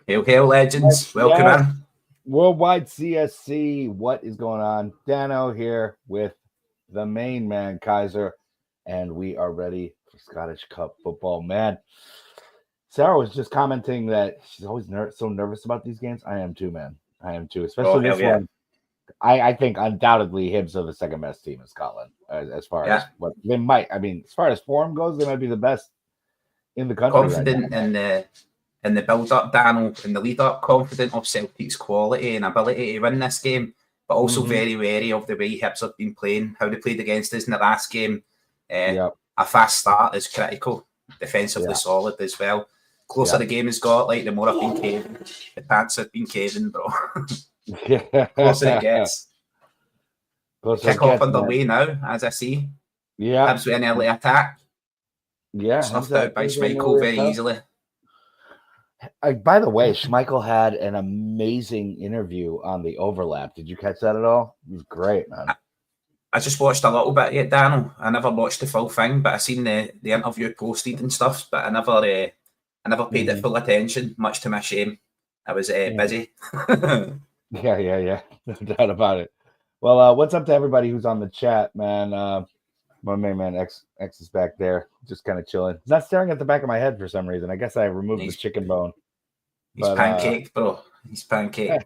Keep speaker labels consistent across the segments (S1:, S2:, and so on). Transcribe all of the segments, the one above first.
S1: Hail, legends. Welcome in.
S2: Worldwide CSC. What is going on? Danno here with the main man, Keiser, and we are ready for Scottish Cup football. Man, Sarah was just commenting that she's always so nervous about these games. I am too, man. I am too, especially this one. I think undoubtedly Hibs are the second best team in Scotland as far as what they might. I mean, as far as form goes, they might be the best in the country.
S1: Confident
S2: right
S1: in the build-up, Danno, in the lead-up, confident of Celtic's quality and ability to win this game, but also very wary of the way Hibs have been playing, how they played against us in the last game. A fast start is critical, defensively solid as well. Closer the game has got, like the more I've been caving, the pants have been caving, bro. Closer it gets. Kick off underway now, as I see. Hibs with an early attack. Snuffed out by Schmeichel very easily.
S2: By the way, Schmeichel had an amazing interview on the overlap. Did you catch that at all? It was great, man.
S1: I just watched a little bit yet, Danno. I never watched the full thing, but I seen the interview posted and stuff. But I never paid it full attention, much to my shame. I was busy.
S2: Yeah. No doubt about it. Well, what's up to everybody who's on the chat, man? My main man X is back there, just kind of chilling. He's not staring at the back of my head for some reason. I guess I removed the chicken bone.
S1: He's pancaked, bro. He's pancaked.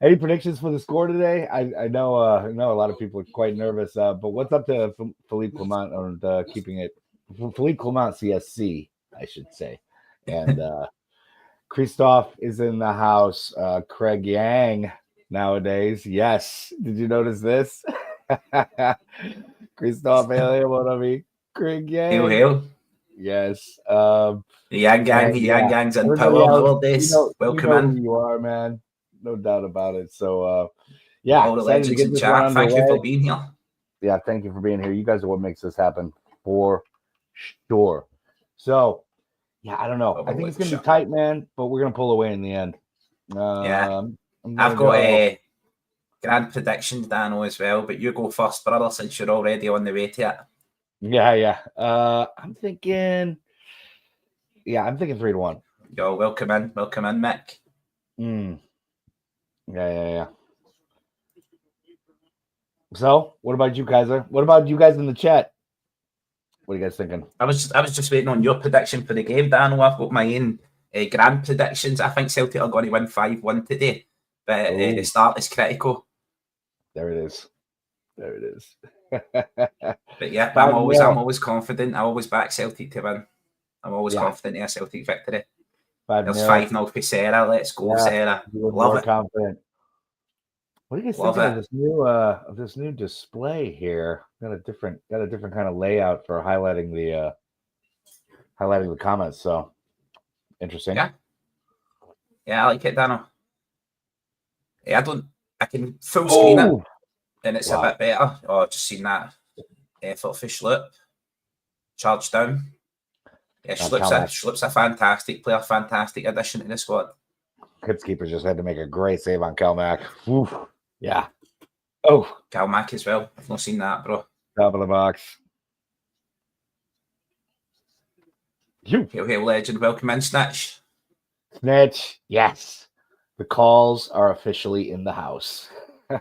S2: Any predictions for the score today? I know a lot of people are quite nervous. But what's up to Philippe Clement on keeping it? Philippe Clement CSC, I should say. And Christoph is in the house. Craig Yang nowadays. Yes. Did you notice this? Christoph, what I mean? Craig Yang.
S1: Hail.
S2: Yes.
S1: The Yang Gang's in power nowadays. Welcome in.
S2: Who you are, man. No doubt about it. So, all
S1: the legends in chat. Thank you for being here.
S2: Yeah, thank you for being here. You guys are what makes this happen for sure. So, I don't know. I think it's going to be tight, man, but we're going to pull away in the end.
S1: I've got a grand predictions, Danno, as well, but you go first, brother, since you're already on the way to it.
S2: Yeah. I'm thinking 3-1.
S1: Yo, welcome in, Mick.
S2: Yeah. So, what about you, Keiser? What about you guys in the chat? What are you guys thinking?
S1: I was just waiting on your prediction for the game, Danno. I've got my own grand predictions. I think Celtic are going to win 5-1 today, but the start is critical.
S2: There it is.
S1: But yeah, I'm always confident. I always back Celtic to win. I'm always confident in a Celtic victory. There's 5-0 for Sarah. Let's go, Sarah. Love it.
S2: Confident. What do you guys think of this new display here? Got a different kind of layout for highlighting the comments. So interesting.
S1: Yeah, I like it, Danno. I can full screen it, and it's a bit better. Oh, just seen that effort for Schlupp. Charge down. Yeah, Schlupp's a fantastic player, fantastic addition to the squad.
S2: Hibs keeper just had to make a great save on Kalmack. Yeah. Oh,
S1: Kalmack as well. I've not seen that, bro.
S2: Top of the box.
S1: Hail, legend. Welcome in, Snitch.
S2: Snitch, yes. The calls are officially in the house. The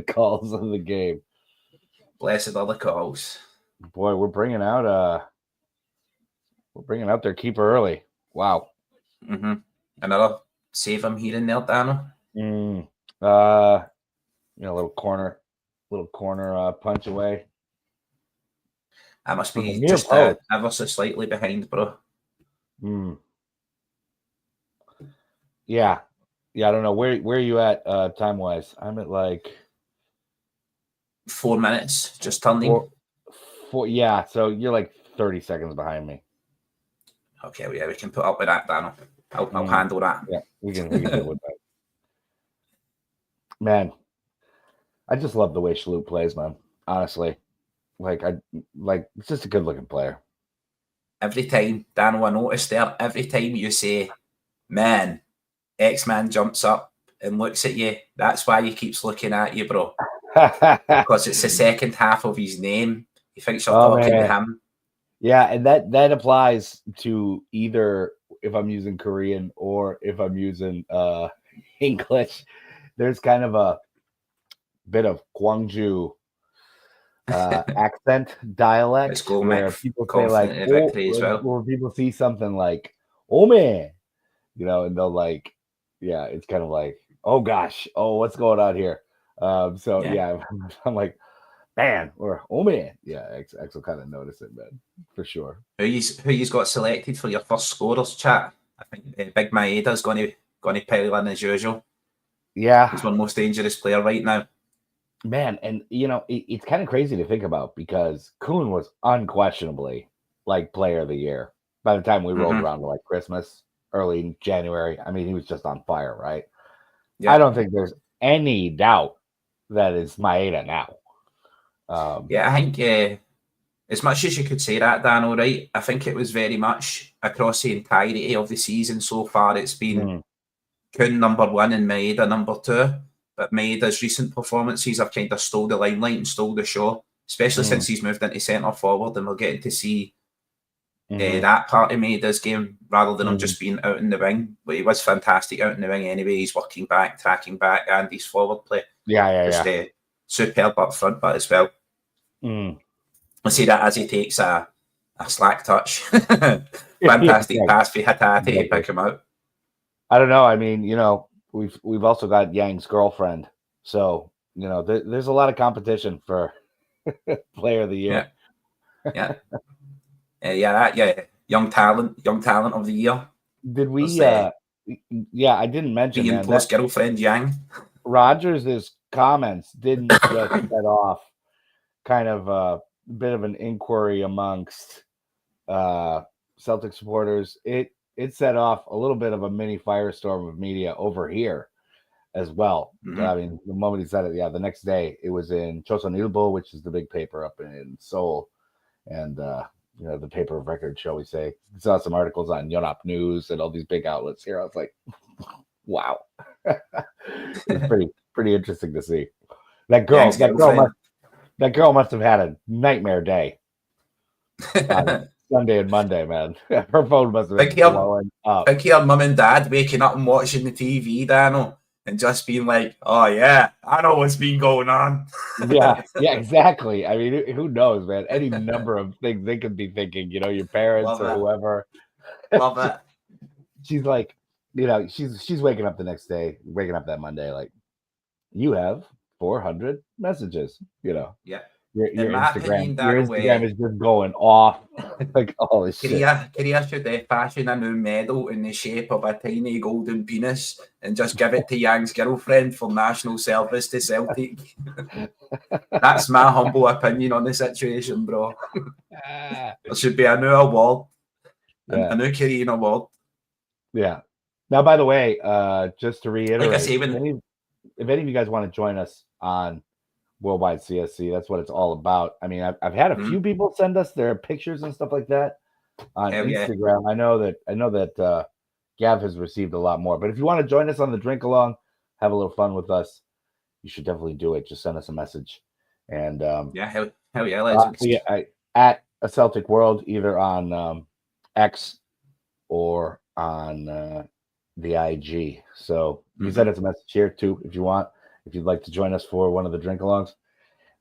S2: calls of the game.
S1: Blessed are the calls.
S2: Boy, we're bringing out their keeper early. Wow.
S1: Another save him here and there, Danno.
S2: A little corner punch away.
S1: I must be just ever so slightly behind, bro.
S2: Yeah. I don't know where are you at time wise. I'm at like
S1: 4 minutes, just turning.
S2: Yeah, so you're like 30 seconds behind me.
S1: Okay, well, yeah, we can put up with that, Danno. I'll handle that.
S2: Yeah, we can deal with that. Man, I just love the way Schlupp plays, man. Honestly, it's just a good looking player.
S1: Every time, Danno, I noticed there, every time you say, man, X-Man jumps up and looks at you, that's why he keeps looking at you, bro. Because it's the second half of his name. He thinks you're talking to him.
S2: Yeah, and that applies to either if I'm using Korean or if I'm using English. There's kind of a bit of Gwangju accent
S1: Let's
S2: dialect
S1: go,
S2: where
S1: Mick.
S2: people say like,
S1: Confident in
S2: oh,
S1: victory as well.
S2: where people see something like, oh man, and they'll like, yeah, it's kind of like, oh gosh, oh, what's going on here? So yeah, I'm like, man, or oh man, yeah, X will kind of notice it, man, for sure.
S1: Who you's got selected for your first scorers chat? I think Big Maeda's going to pile in as usual.
S2: Yeah,
S1: he's our most dangerous player right now.
S2: Man, and it's kind of crazy to think about because Kuhn was unquestionably like player of the year by the time we rolled around to like Christmas, early January. I mean, he was just on fire, right? Yeah. I don't think there's any doubt that it's Maeda now.
S1: I think as much as you could say that, Danno, right? I think it was very much across the entirety of the season so far. It's been Kuhn number 1 and Maeda number 2. But Maeda's recent performances have kind of stole the limelight and stole the show, especially since he's moved into centre forward, and we're getting to see that part of Maeda's game rather than him just being out in the wing. But he was fantastic out in the wing anyway. He's working back, tracking back, and his forward play. Just superb up front, but as well. I see that as he takes a slack touch. Fantastic pass for Hatate to pick him out.
S2: I don't know. I mean, we've also got Yang's girlfriend, so there's a lot of competition for player of the year.
S1: Young talent of the year.
S2: Did we? I didn't mention
S1: being post girlfriend Yang.
S2: Rogers' comments didn't just set off kind of a bit of an inquiry amongst Celtic supporters. It set off a little bit of a mini firestorm of media over here as well. I mean, the moment he said it, the next day it was in Chosunilbo, which is the big paper up in Seoul, and the paper of record, shall we say. I saw some articles on Yonhap News and all these big outlets here. I was like, wow. It's pretty interesting to see. That girl must have had a nightmare day. Sunday and Monday, man. Her phone must have been blowing up.
S1: Think your mum and dad waking up and watching the TV, Danno, and just being like, oh yeah, I know what's been going on.
S2: yeah, exactly. I mean, who knows, man? Any number of things they could be thinking, your parents or whoever.
S1: Love it.
S2: She's like, she's waking up the next day, waking up that Monday, like, you have 400 messages,
S1: Yeah.
S2: Your Instagram is just going off like all this shit.
S1: Korea should fashion a new medal in the shape of a tiny golden penis and just give it to Yang's girlfriend for national service to Celtic. That's my humble opinion on the situation, bro. There should be a new award, a new Korean award.
S2: Yeah. Now, by the way, just to reiterate, like I say, if any of you guys want to join us on Worldwide CSC, that's what it's all about. I mean, I've had a few people send us their pictures and stuff like that on Instagram. Yeah. I know that Gav has received a lot more. But if you want to join us on the drink along, have a little fun with us, you should definitely do it. Just send us a message. And
S1: hell yeah, legends.
S2: At a Celtic World, either on X or on the IG. So you can send us a message here too if you want. If you'd like to join us for one of the drink alongs,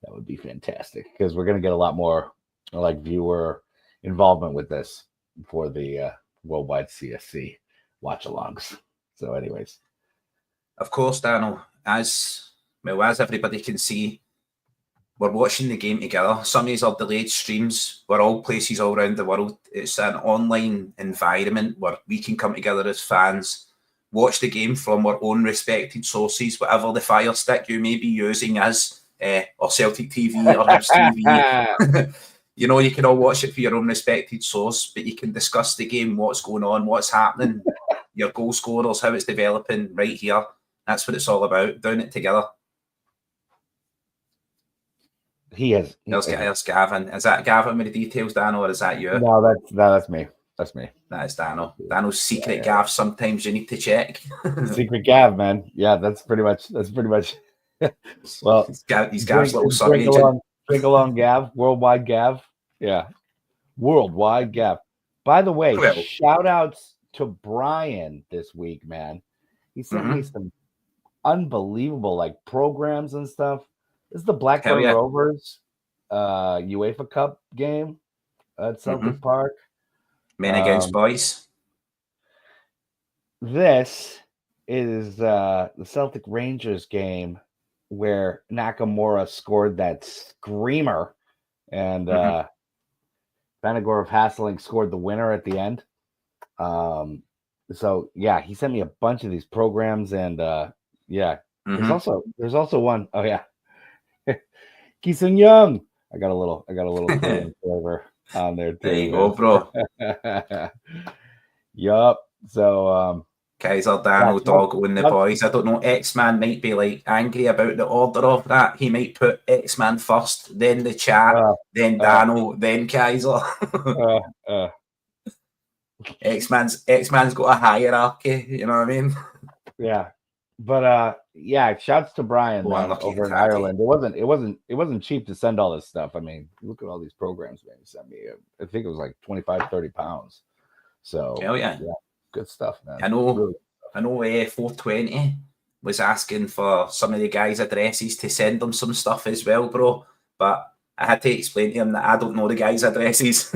S2: that would be fantastic because we're going to get a lot more like viewer involvement with this for the Worldwide CSC watch-alongs. So anyways.
S1: Of course, Danno, as everybody can see, we're watching the game together. Some of these are delayed streams. We're all places all around the world. It's an online environment where we can come together as fans, watch the game from our own respected sources, whatever the fire stick you may be using as, or Celtic TV or Hibs TV. You can all watch it for your own respected source, but you can discuss the game, what's going on, what's happening, your goal scorers, how it's developing right here. That's what it's all about, doing it together. There's Gavin. Is that Gavin with the details, Danno, or is that you?
S2: No, that's me. That's me.
S1: That is Danno. Danno's secret Gav. Sometimes you need to check.
S2: Secret Gav, man. Yeah, that's pretty much. Well,
S1: he's Gav's little sub agent.
S2: Drink along Gav, Worldwide Gav. Yeah, Worldwide gap. By the way,
S1: Well,
S2: shout outs to Brian this week, man. He sent me some unbelievable like programs and stuff. This is the Blackburn Rovers UEFA Cup game at Celtic Park.
S1: Men against boys.
S2: This is the Celtic Rangers game where Nakamura scored that screamer, and Banagorov Hasseling scored the winner at the end. So yeah, he sent me a bunch of these programs, and there's also one. Oh yeah, Keeson Young. I got a little Korean flavor on there too.
S1: There you go, bro.
S2: Yup. So
S1: Keiser, Danno, Doggo, and the boys. I don't know. X-Man might be like angry about the order of that. He might put X-Man first, then the chat, then Danno, then Keiser. X-Man's got a hierarchy. You know what I mean?
S2: Yeah, but shouts to Brian over in Ireland. It wasn't cheap to send all this stuff. I mean, look at all these programs, man. He sent me. I think it was like 25, 30 pounds. So
S1: hell yeah.
S2: Good stuff, man.
S1: I know 420 was asking for some of the guys' addresses to send them some stuff as well, bro. But I had to explain to him that I don't know the guys' addresses.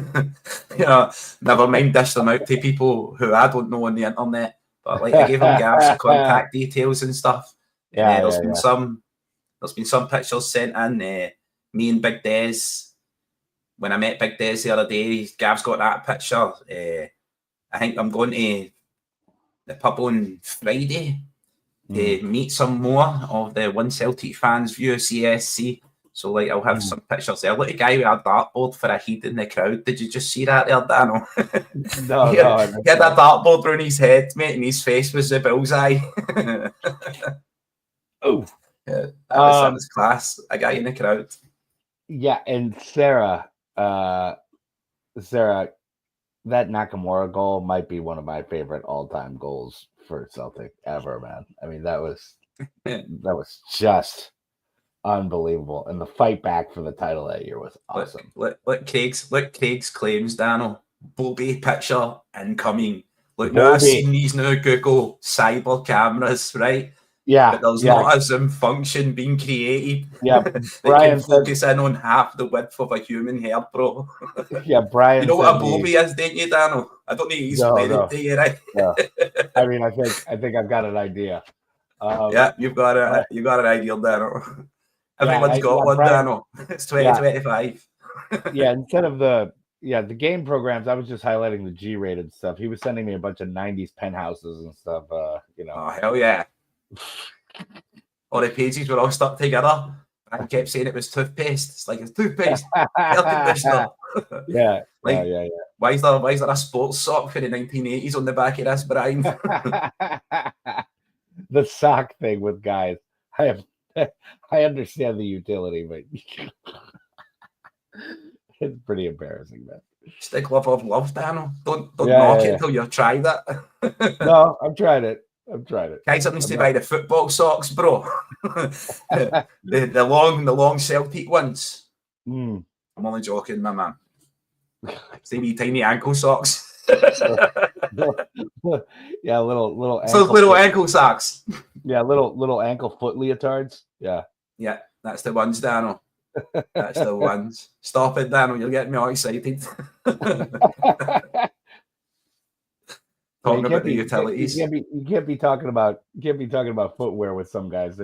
S1: Never mind dish them out to people who I don't know on the internet. But like I gave him Gav's contact details and stuff. There's been some pictures sent in. Me and Big Des. When I met Big Des the other day, Gav's got that picture. I think I'm going to the pub on Friday to meet some more of the One Celtic fans view CSC. So, like, I'll have some pictures there. Look, a guy with a dartboard for a heat in the crowd. Did you just see that there, Danno?
S2: No,
S1: he had a dartboard around his head, mate, and his face was the bullseye.
S2: Oh.
S1: Yeah, that was class. A guy in the crowd.
S2: Yeah, and Sarah, that Nakamura goal might be one of my favorite all-time goals for Celtic ever, man. I mean, that was just unbelievable, and the fight back for the title that year was awesome.
S1: Look Craig's claims, Danno. Bobby picture incoming. Look,
S2: Bobby.
S1: now I've seen these new Google cyber cameras, right?
S2: Yeah,
S1: but there's not a zoom function being created.
S2: Yeah,
S1: Brian can focus in on half the width of a human hair, bro.
S2: Yeah, Brian.
S1: You know what a Bobby is, don't you, Danno? I don't need to explain it to you, right?
S2: No. I mean, I think I've got an idea.
S1: Yeah, you've got an idea, Danno. Everyone's got one, Brian, Danno. It's 2025.
S2: Yeah, instead of the game programs, I was just highlighting the G-rated stuff. He was sending me a bunch of 90s penthouses and stuff.
S1: Oh, hell yeah. All the pages were all stuck together. I kept saying it was toothpaste. It's like, it's toothpaste. Air conditioner.
S2: Yeah.
S1: Why is there a sports sock for the 1980s on the back of this, Brian?
S2: The sock thing with guys. I understand the utility, but it's pretty embarrassing, man.
S1: Stick love of love, Danno. Don't knock it until you've tried it.
S2: No, I've tried it.
S1: Keiser needs to buy the football socks, bro. the long Celtic ones. I'm only joking, my man. See me tiny ankle socks.
S2: Yeah, little
S1: ankle socks.
S2: Yeah, little ankle foot leotards. Yeah,
S1: that's the ones, Danno. That's the ones. Stop it, Danno. You'll get me all excited. Talking about the utilities.
S2: You can't be talking about footwear with some guys.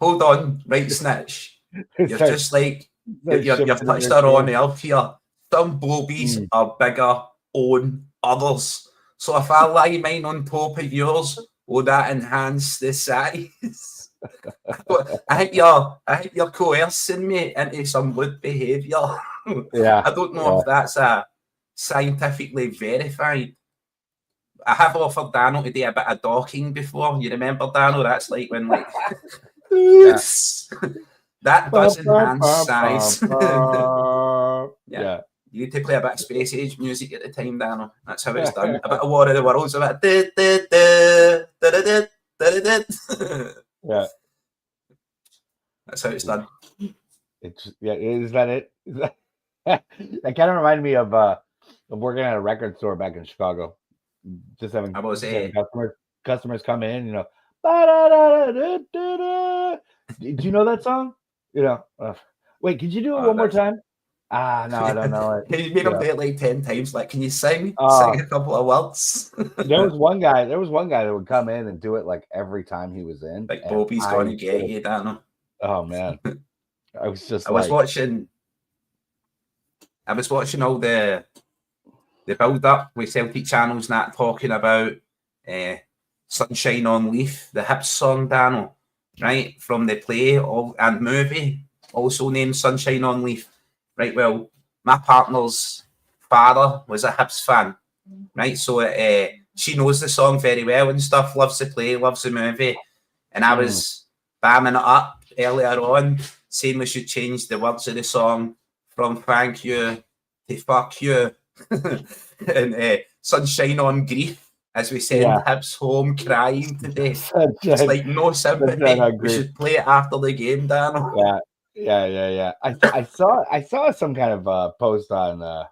S1: Hold on, right, snitch. You're just like you've touched our own elf here. Some Bobies are bigger on others. So if I lie mine on top of yours, will that enhance the size? I think you're coercing me into some lewd behaviour.
S2: Yeah.
S1: I don't know if that's scientifically verified. I have offered Danno to do a bit of docking before. You remember, Danno? That's like when that does enhance size. Yeah. You need to play a bit of Space Age music at the time, Danno. That's how it's done. A bit of War of the Worlds, a bit.
S2: Yeah.
S1: That's how it's done.
S2: Is that it? That kind of reminded me of working at a record store back in Chicago. Just having customers come in, you know. Do you know that song? You know. Wait, could you do it one more time? No, I don't know it.
S1: You made him do it like 10 times. Like, can you sing a couple of words?
S2: There was one guy that would come in and do it like every time he was in.
S1: Like Bobby's gonna get you, Danno.
S2: Oh man. I was
S1: watching all the build up with Celtic channels and that talking about Sunshine on Leaf, the Hibs song, Danno, right? From the play and movie, also named Sunshine on Leaf. Right, well, my partner's father was a Hibs fan, right? So she knows the song very well and stuff, loves the play, loves the movie. And I was bamming it up earlier on, saying we should change the words of the song from thank you to fuck you. And sunshine on grief, as we send Hibs home crying today. It's like no sympathy. We should play it after the game, Danno.
S2: Yeah. I saw some kind of post on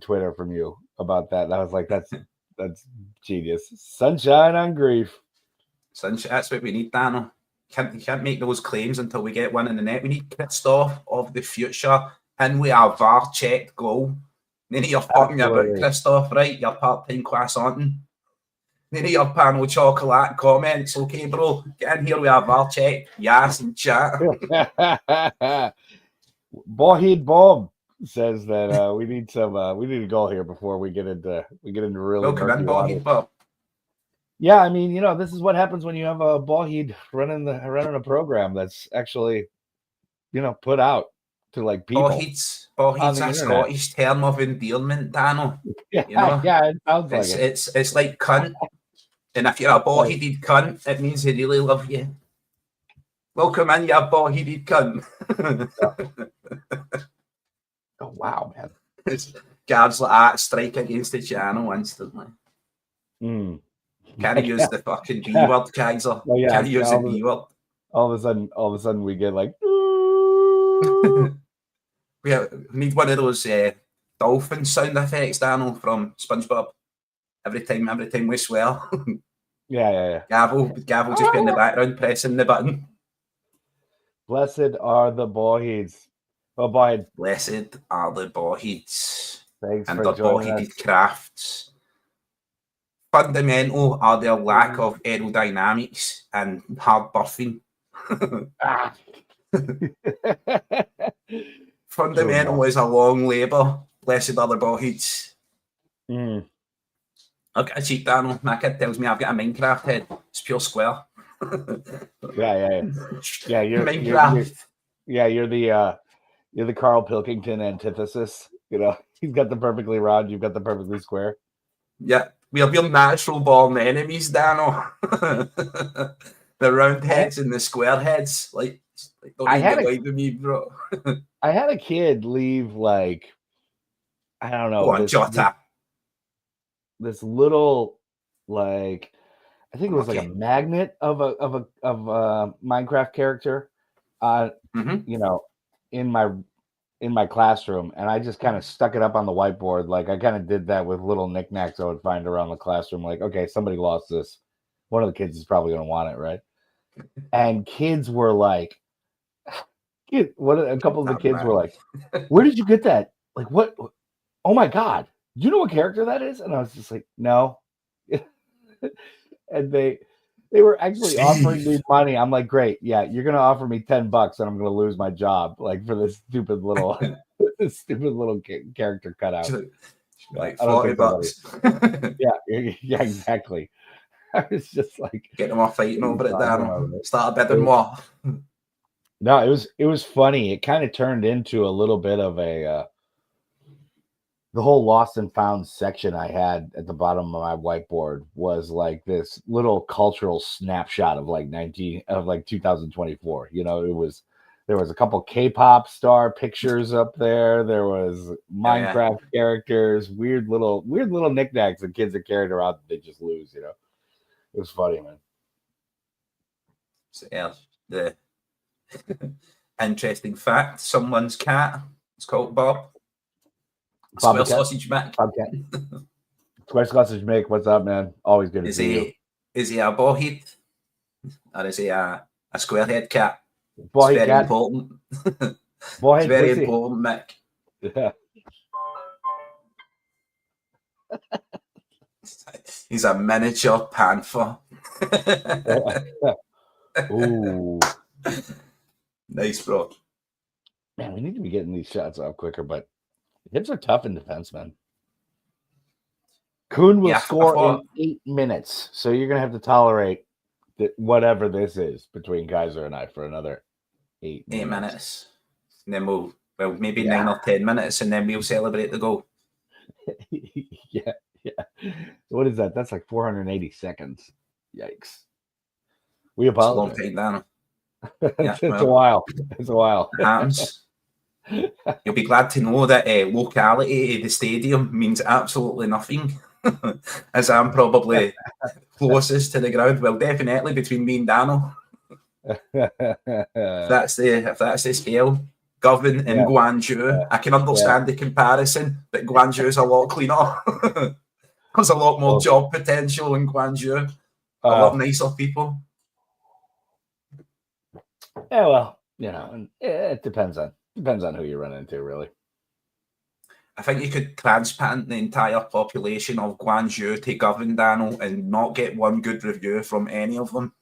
S2: Twitter from you about that. And I was like, that's genius. Sunshine on grief.
S1: Sunshine, that's what we need, Danno. Can't make those claims until we get one in the net. We need Christoph of the future and we have VAR checked goal. None of your talking about Christoph, right? Your part-time croissant. None of your panel chocolate comments. Okay, bro. Get in here, we have VAR checked. Yes, and chat.
S2: Ballhead Bob says that we need a goal here before we get into really.
S1: Welcome in, Ballhead Bob.
S2: Yeah, I mean, you know, this is what happens when you have a Ballhead running a program that's actually, you know, put out to like people.
S1: Ballhead's a Scottish term of endearment, Danno.
S2: Yeah,
S1: you know?
S2: Yeah, it sounds like it.
S1: It's like cunt. And if you're a ball-headed cunt, it means they really love you. Welcome in, you ball-headed cunt.
S2: Oh, wow, man.
S1: It's guards like that strike against the channel instantly. Can't use the fucking B word, Keiser.
S2: Oh, yeah,
S1: Can't use the B word.
S2: All of a sudden we get like
S1: we need one of those dolphin sound effects, Danno, from SpongeBob. Every time we swear.
S2: Yeah.
S1: Gavel just be in the background pressing the button.
S2: Blessed are the Ballheads. Oh, boy.
S1: Blessed are the Ballheads.
S2: Thanks
S1: and
S2: for
S1: their ball-headed crafts. Fundamental are their lack of aerodynamics and hard buffing. Fundamental is a long labour. Blessed are the Ballheads. I've got a cheat, Danno. My kid tells me I've got a Minecraft head. It's pure square.
S2: Yeah. You're
S1: Minecraft.
S2: You're the Carl Pilkington antithesis. You know, he's got the perfectly round, you've got the perfectly square.
S1: Yeah, we're natural born enemies, Danno. The round heads and the square heads. Like don't get away with me, bro.
S2: I had a kid leave like I don't know. This little like I think it was like a magnet of a Minecraft character you know, in my classroom, and I just kind of stuck it up on the whiteboard. Like I kind of did that with little knickknacks I would find around the classroom. Like, okay, somebody lost this. One of the kids is probably going to want it, right? And kids were like, a couple of the kids were like, where did you get that? Like, what? Oh my God. Do you know what character that is? And I was just like, no. And they were actually offering me money. I'm like, great. Yeah, you're going to offer me $10 and I'm going to lose my job. Like for this stupid little character cutout.
S1: Like $40.
S2: Yeah, exactly. I was just like,
S1: get them off fighting over it, Dan. Start a bidding war.
S2: No, it was funny. It kind of turned into a little bit of the whole lost and found section I had at the bottom of my whiteboard was like this little cultural snapshot of like 2024. You know, there was a couple K-pop star pictures up there. There was Minecraft characters, weird little knickknacks that kids are carried around that they just lose, you know. It was funny, man.
S1: So, yeah, the interesting fact, someone's cat It's called Bob.
S2: Bob
S1: Square Sausage Mick.
S2: Bobcat. Square Sausage Mick, what's up, man? Always good to see you.
S1: Is he a ballhead? Or is he a squarehead cat?
S2: Ballhead
S1: it's very
S2: cat.
S1: important.
S2: Ballhead,
S1: it's very important, Mick.
S2: Yeah.
S1: He's a miniature panther.
S2: Ooh.
S1: Nice, bro.
S2: Man, we need to be getting these shots off quicker, but Hibs are tough in defense, man. Kuhn will score in 8 minutes, so you're going to have to tolerate whatever this is between Keiser and I for another 8 minutes.
S1: 8 minutes. And then maybe 9 or 10 minutes, and then we'll celebrate the goal.
S2: Yeah. What is that? That's like 480 seconds. Yikes. We apologize.
S1: It's a long time,
S2: Dan. It's a while. It's a while.
S1: Hams. You'll be glad to know that locality of the stadium means absolutely nothing, as I'm probably closest to the ground. Well, definitely between me and Danno. if that's the scale. Govan and Gwangju. I can understand the comparison, but Gwangju is a lot cleaner. There's a lot more job potential in Gwangju. A lot nicer people.
S2: Yeah, well, it depends on who you run into, really.
S1: I think you could transplant the entire population of Gwangju to Govan, Danno, and not get one good review from any of them.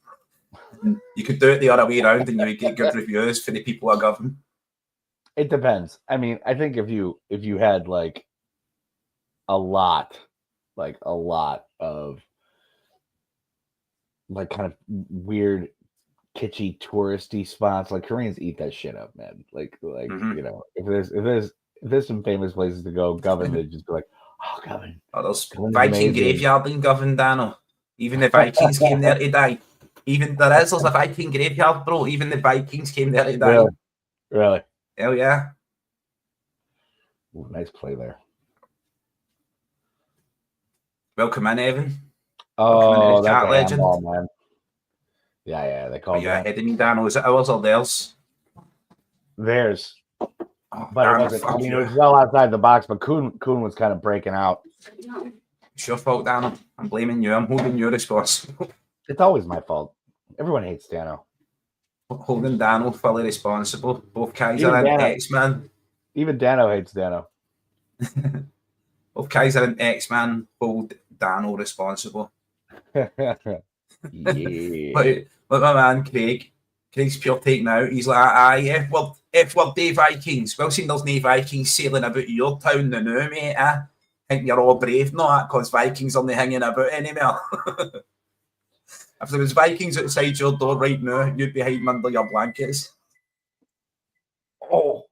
S1: You could do it the other way around, and you would get good reviews for the people of Govan.
S2: It depends. I mean, I think if you had like a lot of like kind of weird kitschy touristy spots, like Koreans eat that shit up, man. Like if there's some famous places to go, Govan, they'd just be like, oh, Govan.
S1: Oh, there's Viking graveyard in Govan, Danno. Even the Vikings came there to die. There's a Viking graveyard, bro. Even the Vikings came there to die.
S2: Really?
S1: Hell yeah.
S2: Ooh, nice play there.
S1: Welcome in, Evan.
S2: Oh, that's a legend, man. Yeah, they call
S1: you ahead of me, Danno. Is it ours or theirs?
S2: Theirs.
S1: Oh,
S2: but it wasn't. I mean, it was well outside the box, but Kuhn was kind of breaking out.
S1: It's your fault, Danno. I'm blaming you. I'm holding you responsible.
S2: It's always my fault. Everyone hates Danno.
S1: Holding Danno fully responsible. Both Keiser and X-Man.
S2: Even Danno hates Danno.
S1: Both Keiser and X-Man hold Danno responsible.
S2: Yeah.
S1: But my man Craig's pure take now. He's like, if we're the Vikings. Well, seeing there's no Vikings sailing about your town now, mate. I think you're all brave, not because Vikings aren't hanging about anymore. If there was Vikings outside your door right now, you'd be hiding under your blankets.
S2: Oh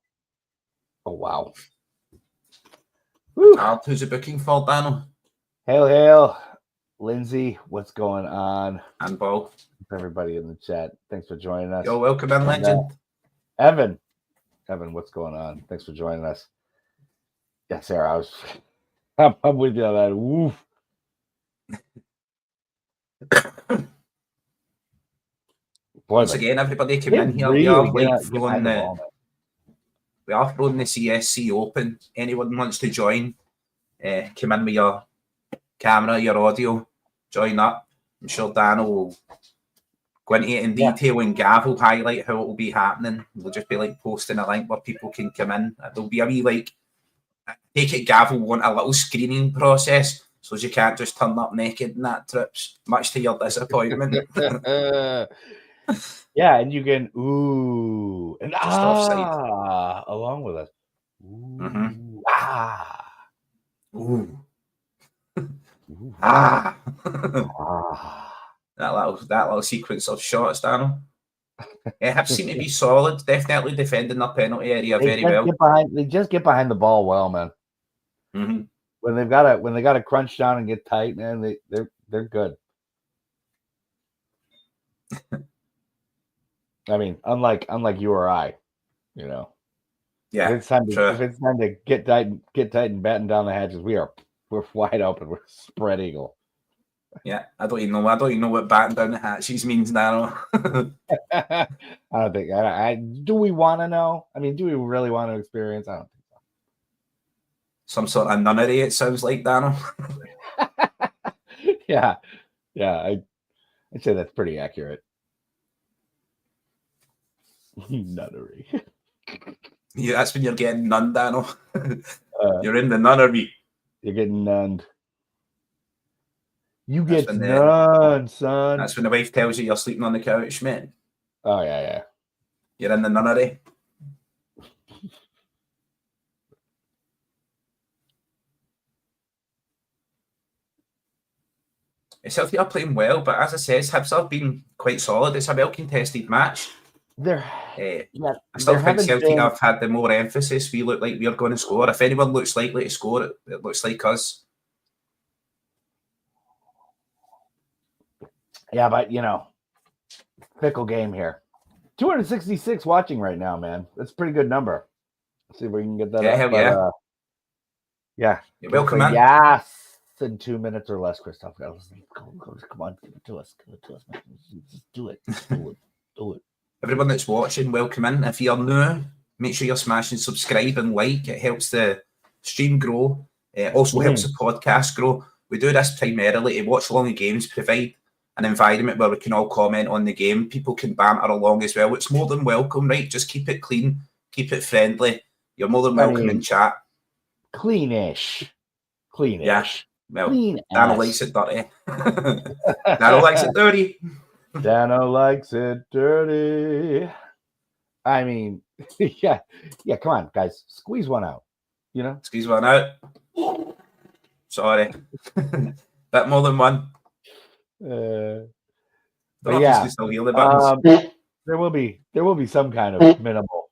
S2: wow.
S1: Who's the booking for, Danno?
S2: Hail. Lindsay, what's going on?
S1: And Paul.
S2: Everybody in the chat. Thanks for joining us.
S1: You're welcome in, legend.
S2: Evan, what's going on? Thanks for joining us. Yeah, Sarah, I'm with you on that. Woof.
S1: Once again, everybody come in here. We are throwing the CSC open. Anyone wants to join, come in with your camera, your audio, join up. I'm sure Danno will go into it in detail, and Gav will highlight how it will be happening. We'll just be like posting a link where people can come in. There'll be a wee take it Gav will want a little screening process, so you can't just turn up naked and that trips, much to your disappointment.
S2: Yeah, and you can and
S1: offside
S2: along with us.
S1: That little sequence of shots, Danno. Have seemed to be solid. Definitely defending their penalty area very well.
S2: They just get behind the ball well, man. When they got to crunch down and get tight, man, they're good. I mean, unlike you or I,
S1: Yeah.
S2: If it's time to get tight and batten down the hatches, we're wide open. We're spread eagle.
S1: Yeah, I don't even know what batten down the hatches means now.
S2: I don't think. Do we want to know? I mean, do we really want to experience? I don't think
S1: Some sort of nunnery, it sounds like, Danno.
S2: Yeah. I'd say that's pretty accurate. Nunnery.
S1: Yeah, that's when you're getting nunned, Danno. You're in the nunnery.
S2: You're getting nunned. You get nunned, son.
S1: That's when the wife tells you you're sleeping on the couch, mate.
S2: Oh, yeah.
S1: You're in the nunnery. Celtic are playing well, but as I said, Hibs have been quite solid. It's a well-contested match. I still think Celtic have had the more emphasis. We look like we're going to score. If anyone looks likely to score, it looks like us.
S2: Yeah, but, fickle game here. 266 watching right now, man. That's a pretty good number. Let's see if we can get that up.
S1: Hell
S2: but,
S1: yeah. You're welcome, man.
S2: Yes. In 2 minutes or less, Christoph. Come on, give it to us, man. Just do it. Do it.
S1: Everyone that's watching, welcome in. If you're new, make sure you're smashing subscribe and like. It helps the stream grow. It also helps the podcast grow. We do this primarily to watch along the games, provide an environment where we can all comment on the game. People can banter along as well. It's more than welcome, right? Just keep it clean, keep it friendly. You're more than welcome in chat.
S2: Cleanish.
S1: Yeah. Well, Danno likes it dirty. Danno likes it dirty.
S2: Danno likes it dirty. I mean, yeah. Come on, guys, squeeze one out.
S1: Squeeze one out. Sorry, bit more than one.
S2: But yeah,
S1: still heal the buttons.
S2: There will be some kind of minimal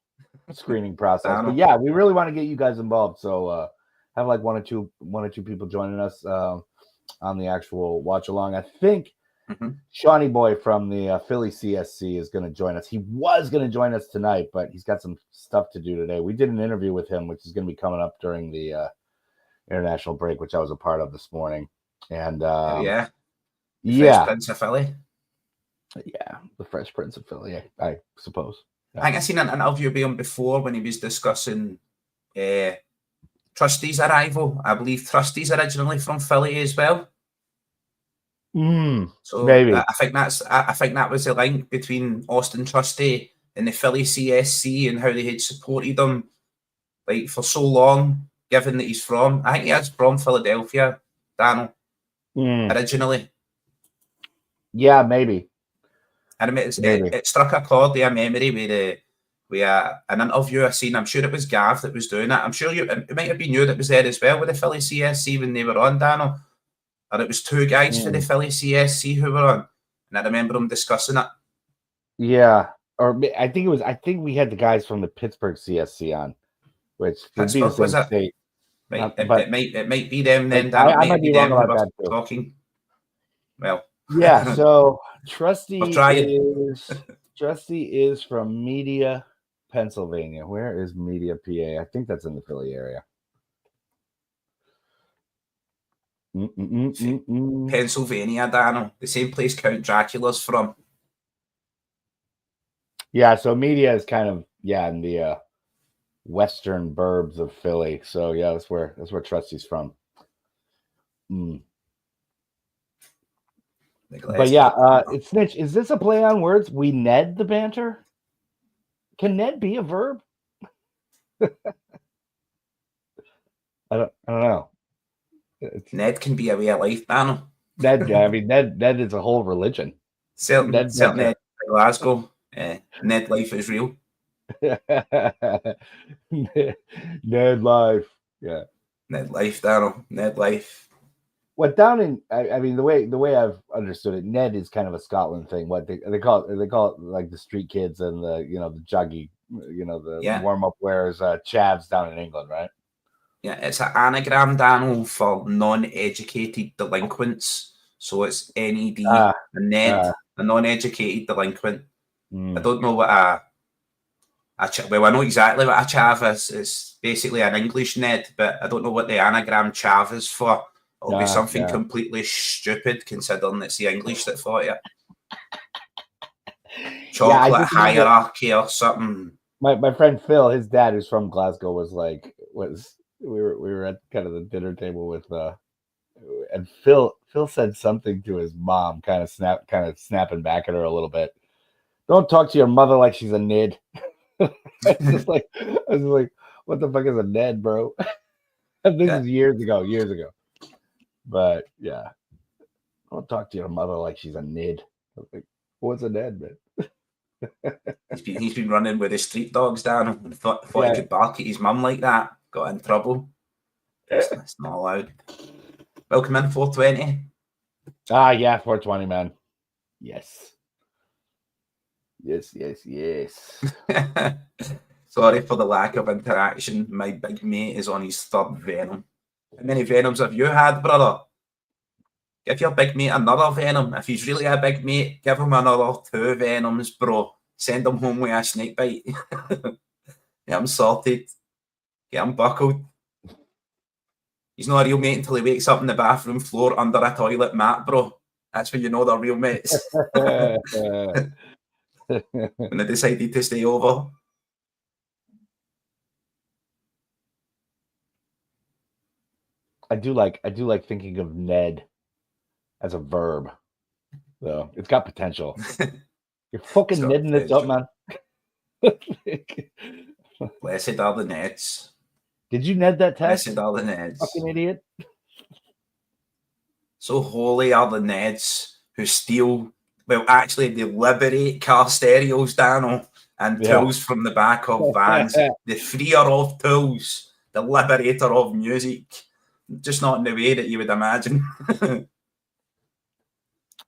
S2: screening process. But yeah, we really want to get you guys involved. So have like one or two people joining us on the actual watch along. I think Shawnee Boy from the Philly CSC is going to join us. He was going to join us tonight, but he's got some stuff to do today. We did an interview with him, which is going to be coming up during the international break, which I was a part of this morning. And
S1: Fresh Prince of Philly.
S2: Yeah, the Fresh Prince of Philly, I suppose. Yeah.
S1: I think I seen an interview with him before when he was discussing Trusty's arrival. I believe Trusty's originally from Philly as well. So
S2: maybe
S1: I think that was the link between Austin Trusty and the Philly CSC and how they had supported him like for so long, given that he's from. I think he is from Philadelphia, Danno, originally.
S2: Yeah, maybe.
S1: And it struck a chord in memory with an interview I seen. I'm sure it was Gav that was doing it. I'm sure it might have been you that was there as well with the Philly CSC when they were on, Danno. Or it was two guys for the Philly CSC who were on. And I remember them discussing it.
S2: Yeah. Or I think we had the guys from the Pittsburgh CSC on, which would be the same state.
S1: Right. It might be them then, Dan.
S2: I might be wrong about that too.
S1: Talking. Well.
S2: Yeah, so Trusty is from Media, Pennsylvania. Where is Media, PA? I think that's in the Philly area.
S1: Pennsylvania, Danno. The same place Count Dracula's from.
S2: Yeah, so Media is kind of in the western burbs of Philly. So yeah, that's where Trusty's from. But yeah, it's Snitch. Is this a play on words? We Ned the banter? Can Ned be a verb? I don't know.
S1: Ned can be a way of life, Danno.
S2: Ned is a whole religion.
S1: Certain Ned in Glasgow. Ned life is real.
S2: Ned life. Yeah.
S1: Ned life, Danno. Ned life.
S2: What down in I mean the way I've understood it, Ned is kind of a Scotland thing. What they call it like the street kids and the the juggy, the warm up wears chavs down in England, right?
S1: Yeah, it's an anagram, Danno, for non-educated delinquents. So it's NED and Ned, a non-educated delinquent. I don't know what well, I know exactly what a chav is. It's basically an English Ned, but I don't know what the anagram chav is for. It'll be something completely stupid, considering it's the English that thought it. Chocolate hierarchy or something.
S2: My friend Phil, his dad, who's from Glasgow, was we were at kind of the dinner table with and Phil said something to his mom, kind of snapping back at her a little bit. Don't talk to your mother like she's a nid. I was just like, what the fuck is a ned, bro? This is years ago. But yeah, don't talk to your mother like she's a nid. I was like, what's a ned, man?
S1: He's been running with the street dogs down and thought he could bark at his mum like that. Got in trouble. It's not allowed. Welcome in 420.
S2: Yeah, 420, man. Yes.
S1: Sorry for the lack of interaction. My big mate is on his third venom. How many venoms have you had, brother? Give your big mate another venom. If he's really a big mate, give him another 2 venoms, bro. Send him home with a snake bite. Get him sorted. Get him buckled. He's not a real mate until he wakes up in the bathroom floor under a toilet mat, bro. That's when you know they're real mates. When they decided to stay over.
S2: I do like thinking of Ned as a verb. So it's got potential. You're fucking Nedding this up, man.
S1: Blessed are the Neds.
S2: Did you Ned that text?
S1: Blessed are the Neds.
S2: Fucking idiot.
S1: So holy are the Neds who steal, well, actually, they liberate car stereos, Danno, and tools from the back of vans. The freer of tools, the liberator of music. Just not in the way that you would imagine.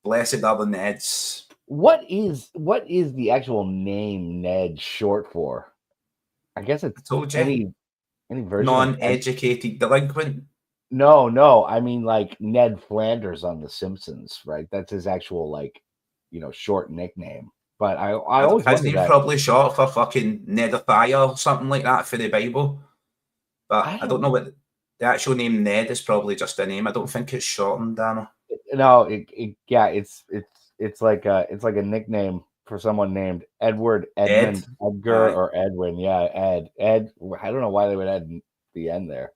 S1: Blessed are the Neds.
S2: What is the actual name Ned short for? I guess it's any version.
S1: Non-educated delinquent.
S2: No. I mean, like Ned Flanders on The Simpsons, right? That's his actual, short nickname. But I always
S1: his name's probably short for fucking Nedifier or something like that for the Bible. But I don't know what the actual name Ned is. Probably just a name. I don't think it's shortened, Danno.
S2: No, it's like a nickname for someone named Edward, Edmund, Edgar, or Edwin. Yeah, Ed. I don't know why they would add the end there.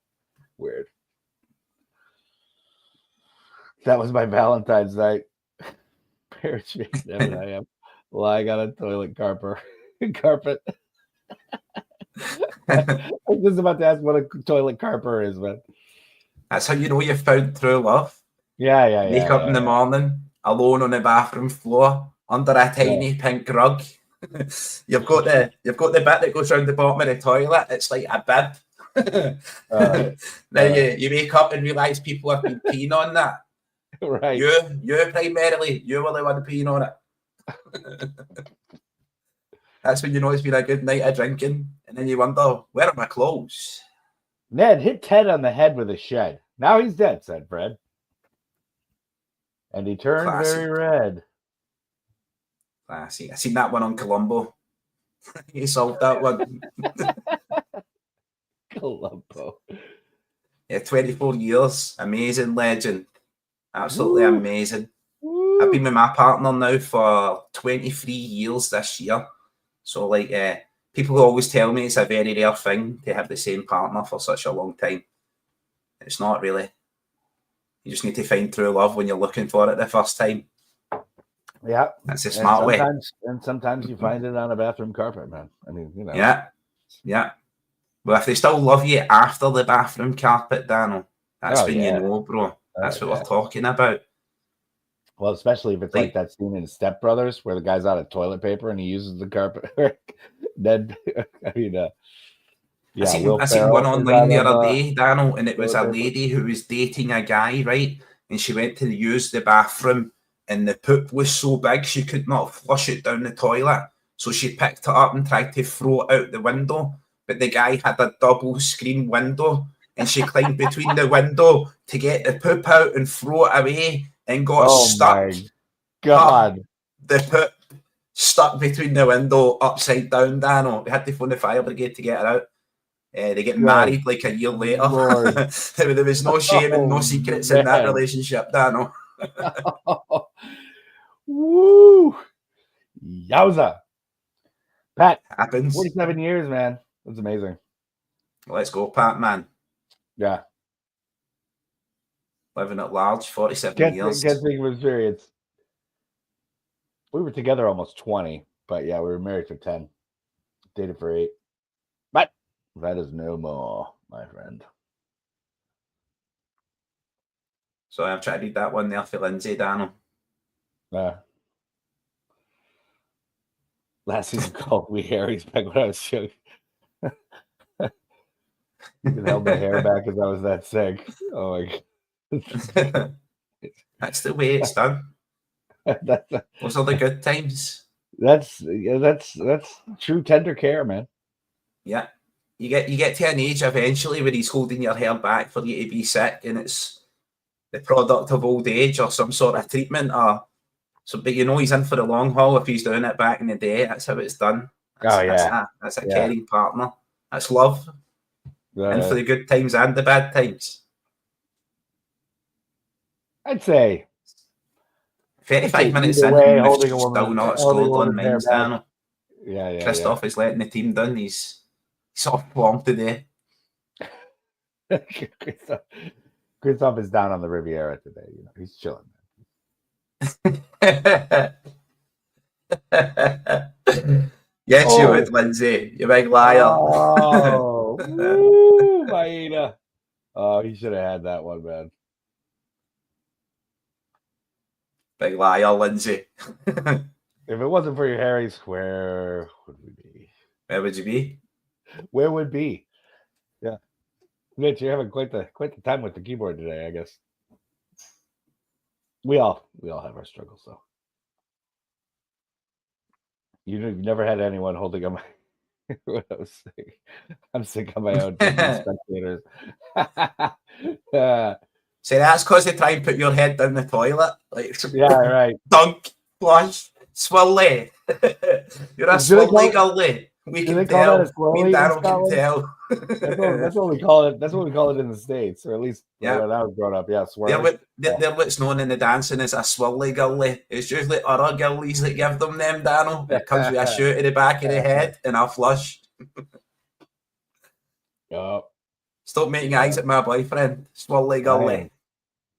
S2: Weird. That was my Valentine's night. Parents I am. Well, I got a toilet carpet. I was just about to ask what a toilet carper is, but
S1: that's how you know you've found true love.
S2: Yeah.
S1: Wake up in the morning, alone on the bathroom floor, under a tiny pink rug. You've got the bit that goes around the bottom of the toilet. It's like a bib. Then you wake up and realise people have been peeing on that.
S2: Right.
S1: You primarily, you were the one peeing on it. That's when you know it's been a good night of drinking, and then you wonder, where are my clothes?
S2: Ned hit Ted on the head with a shed. Now he's dead, said Fred. And he turned very red.
S1: Classy. I seen that one on Columbo. He solved that one.
S2: Columbo.
S1: Yeah, 24 years. Amazing legend. Absolutely amazing. Woo. I've been with my partner now for 23 years this year. So, people always tell me it's a very rare thing to have the same partner for such a long time. It's not really. You just need to find true love when you're looking for it the first time.
S2: Yeah.
S1: That's a smart way.
S2: And sometimes you find it on a bathroom carpet, man. I mean, you know.
S1: Yeah. Well, if they still love you after the bathroom carpet, Danno, that's when you know, bro. That's what we're talking about.
S2: Well, especially if it's like that scene in Step Brothers where the guy's out of toilet paper and he uses the carpet. Then, I seen
S1: one online the other day, Danno, and it was a lady who was dating a guy, right? And she went to use the bathroom, and the poop was so big she could not flush it down the toilet. So she picked it up and tried to throw it out the window. But the guy had a double screen window, and she climbed between the window to get the poop out and throw it away, and got stuck.
S2: My God.
S1: The poop stuck between the window upside down, Danno. We had to phone the fire brigade to get her out. They get married like a year later. There was no shame and no secrets in that relationship, Danno.
S2: Woo! Yowza. Pat,
S1: happens.
S2: 47 years, man. That's amazing.
S1: Let's go, Pat, man.
S2: Yeah.
S1: Living at large, 47 years.
S2: Can't think of experience. We were together almost 20, but yeah, we were married for 10. Dated for 8. But that is no more, my friend.
S1: So I've tried to read that one there for Lindsay, Danno.
S2: Last season called me Harry's back when I was young. You held my hair back because I was that sick. Oh my God.
S1: That's the way it's done. Those are the good times.
S2: That's true tender care, man.
S1: Yeah. You get to an age eventually where he's holding your hair back for you to be sick, and it's the product of old age or some sort of treatment, or so. But you know he's in for the long haul if he's doing it back in the day. That's how it's done. That's a caring partner. That's love. And for the good times and the bad times.
S2: I'd say
S1: 35 minutes in,
S2: way, holding a woman,
S1: still not scored on mine, Danno.
S2: Yeah.
S1: Christoph is letting the team down. He's off form today.
S2: Christoph is down on the Riviera today. You know, he's chilling.
S1: Yes, you would, Lindsay. You big liar.
S2: Oh, woo, Maeda. Oh, he should have had that one, man.
S1: Big liar, Lindsay.
S2: If it wasn't for your Harry's, where would we be?
S1: Where would you be?
S2: Where would be? Yeah. Mitch, you're having quite the time with the keyboard today, I guess. We all have our struggles, though. You've never had anyone holding on my what I was saying. I'm sick of my own spectators.
S1: See, that's because they try and put your head down the toilet. Like,
S2: yeah, right.
S1: Dunk, flush, swirly. You're a swirly girly. We can tell. Me and Danno can tell.
S2: That's what we call it. That's what we call it in the States, or at least when I was growing up. Yeah, swirly.
S1: They're what's known in the dancing as a swirly girly. It's usually other girlies that give them Danno. It comes with a shoe to the back of the head and a flush. Stop making eyes at my boyfriend. Swirly girly.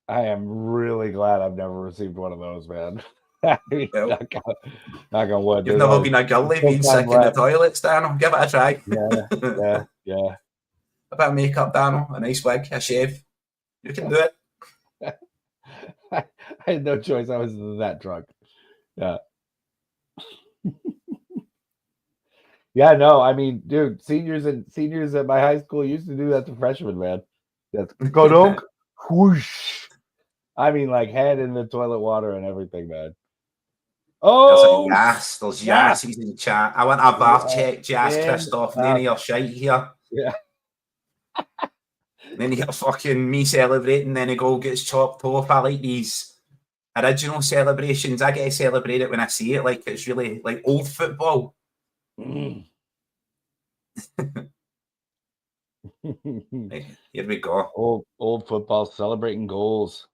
S2: I am really glad I've never received one of those, man. Knock on wood.
S1: You've never been a girly being sick in the toilets, Danno. Give it a try.
S2: Yeah.
S1: A bit of makeup, Danno. A nice wig, a shave. You can do it.
S2: I had no choice. I was that drunk. Yeah. Yeah, no, I mean, dude, seniors at my high school used to do that to freshmen, man. That's go dunk, whoosh. I mean, like head in the toilet water and everything, man. Oh,
S1: there's He's in chat. I want a bar check, Christoph. None of your shite here.
S2: Yeah.
S1: Then you get fucking me celebrating, then a goal gets chopped off. I like these original celebrations. I get to celebrate it when I see it, like it's really like old football. Here we go.
S2: Old football celebrating goals.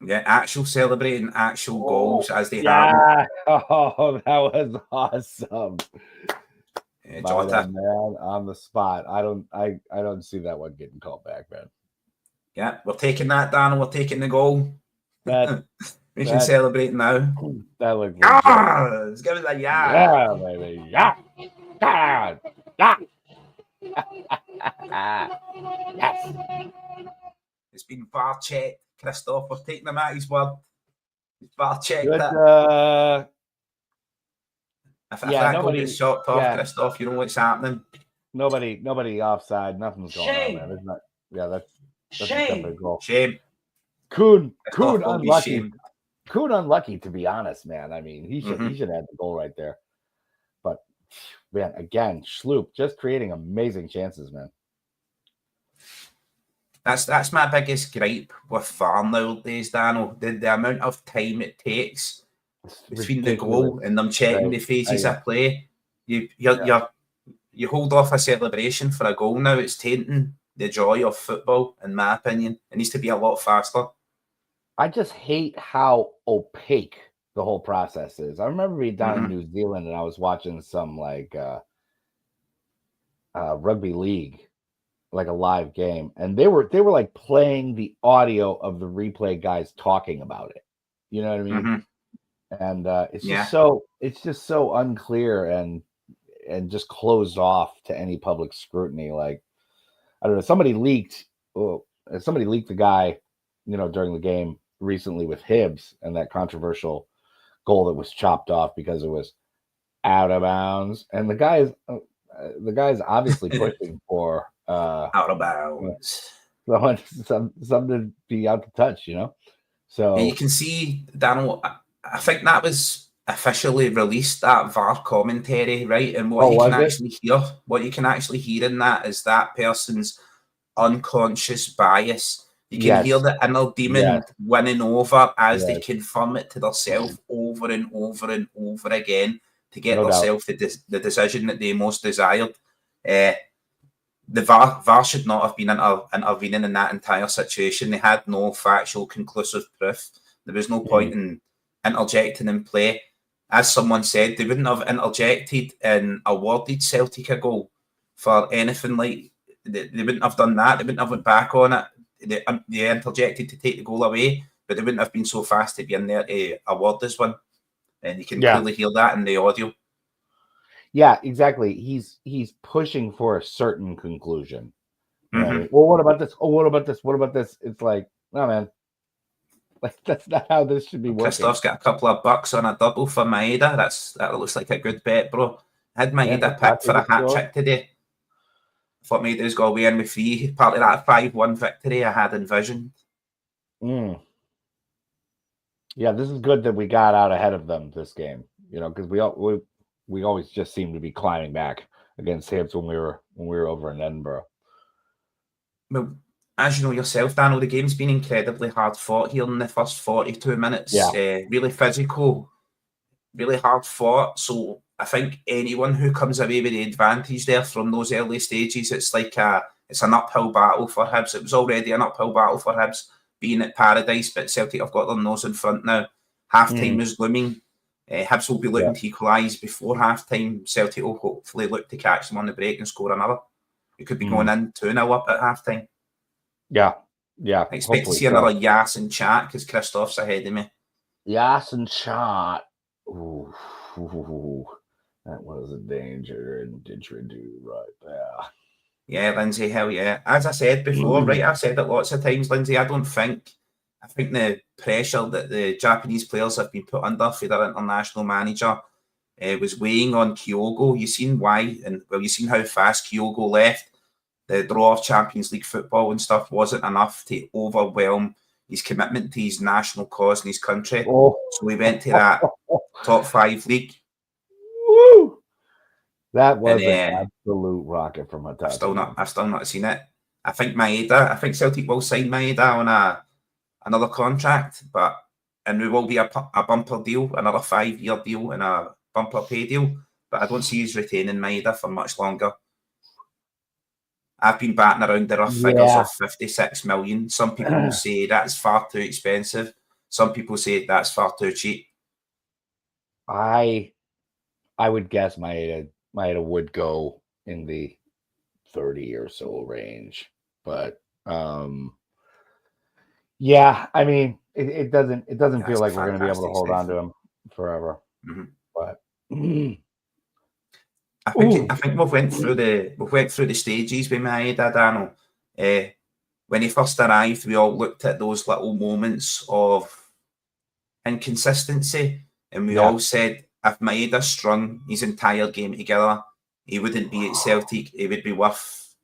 S1: Yeah, actual celebrating actual goals as they happen.
S2: Oh, that was awesome.
S1: Yeah,
S2: man, on the spot. I don't see that one getting called back, man.
S1: Yeah, we're taking that, Danno. We're taking the goal. We can celebrate now.
S2: That looks
S1: let's give it a
S2: yeah, baby. Yeah. Yes.
S1: It's been VAR checked. Christoph, we're taking him at his word. VAR checked
S2: Good,
S1: that. If that goal gets shot off, Christoph, you know what's happening.
S2: Nobody offside. Nothing's going on, man. That's
S1: shame.
S2: A goal.
S1: Shame.
S2: Kuhn unlucky. Kuhn unlucky, to be honest, man. I mean, he should have the goal right there. But man, again, Schloop just creating amazing chances, man.
S1: That's my biggest gripe with VAR nowadays, Danno. The amount of time it takes between the goal and them checking the phases of play. You hold off a celebration for a goal now. It's tainting the joy of football, in my opinion. It needs to be a lot faster.
S2: I just hate how opaque the whole process is. I remember being down in New Zealand and I was watching some like rugby league, like a live game, and they were like playing the audio of the replay guys talking about it. You know what I mean?
S1: Mm-hmm.
S2: And it's just so unclear and just closed off to any public scrutiny. Like, I don't know, somebody leaked the guy, during the game recently with Hibs and that controversial goal that was chopped off because it was out of bounds, and the guy's obviously pushing for
S1: out of bounds.
S2: Something to be out to touch, So
S1: you can see, Danno, I think that was officially released, that VAR commentary, right? And what you can actually hear in that is that person's unconscious bias. You can hear the inner demon winning over as they confirm it to themselves over and over and over again to get themselves the decision that they most desired. The VAR should not have been intervening in that entire situation. They had no factual, conclusive proof. There was no point in interjecting in play. As someone said, they wouldn't have interjected and awarded Celtic a goal for anything like. They wouldn't have done that. They wouldn't have went back on it. They interjected to take the goal away, but they wouldn't have been so fast to be in there to award this one. And you can clearly hear that in the audio.
S2: Yeah, exactly. He's pushing for a certain conclusion.
S1: Mm-hmm.
S2: Well, what about this? Oh, what about this? What about this? It's like, no, man. Like, that's not how this should be working.
S1: Christoph's got a couple of bucks on a double for Maeda. That looks like a good bet, bro. I had Maeda picked for a hat trick today. I thought Maeda's got away in with 3. Part of that 5-1 victory I had envisioned.
S2: Yeah, this is good that we got out ahead of them this game. Because we always just seem to be climbing back against Hibs when we were over in Edinburgh.
S1: Well, as you know yourself, Danno, the game's been incredibly hard fought here in the first 42 minutes. Really physical, really hard fought. So I think anyone who comes away with the advantage there from those early stages, it's like it's an uphill battle for Hibs. It was already an uphill battle for Hibs being at Paradise, but Celtic have got their nose in front now. Half-time is looming. Hibs will be looking to equalise before half-time. Celtic will hopefully look to catch them on the break and score another. We could be going in 2-0 up at half-time.
S2: Yeah.
S1: I expect to see another Yas and chat because Christoph's ahead of me.
S2: Yas and chat. Ooh. That was a danger and didgeridoo right there.
S1: Yeah, Lindsay, hell yeah. As I said before, right, I've said it lots of times, Lindsay, I think the pressure that the Japanese players have been put under for their international manager was weighing on Kyogo. You've seen why, and you've seen how fast Kyogo left. The draw of Champions League football and stuff wasn't enough to overwhelm his commitment to his national cause in his country. So we went to that top 5 league.
S2: Woo! That was an absolute rocket from a touch.
S1: I've still not seen it. I think Celtic will sign Maeda on another contract, and we will be a bumper deal, another 5-year deal and a bumper pay deal. But I don't see us retaining Maeda for much longer. I've been batting around the rough figures of 56 million. Some people will say that's far too expensive. Some people say that's far too cheap.
S2: I would guess Maeda would go in the 30 or so range, but yeah, I mean, it doesn't feel like we're going to be able to hold on to him forever. But
S1: I think we've went through the stages with Maeda, Danno. When he first arrived, we all looked at those little moments of inconsistency, and we all said if Maeda strung his entire game together, he wouldn't be at Celtic. He would be worth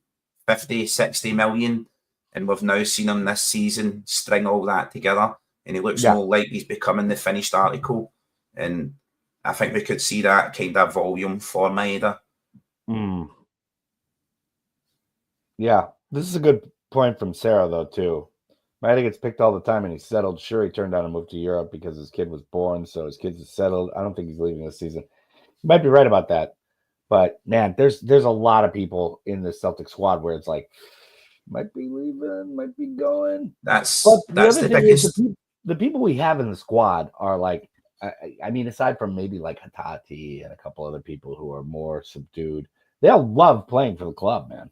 S1: 50, 60 million. And we've now seen him this season string all that together, and he looks more like he's becoming the finished article. And I think we could see that kind of volume for Maeda.
S2: Yeah, this is a good point from Sarah, though, too. Maeda gets picked all the time, and he's settled. Sure, he turned down and moved to Europe because his kid was born, so his kid's settled. I don't think he's leaving this season. You might be right about that. But, man, there's a lot of people in the Celtic squad where it's like, might be leaving, might be going.
S1: That's the biggest.
S2: The people we have in the squad are like, I mean, aside from maybe like Hatati and a couple other people who are more subdued, they all love playing for the club, man.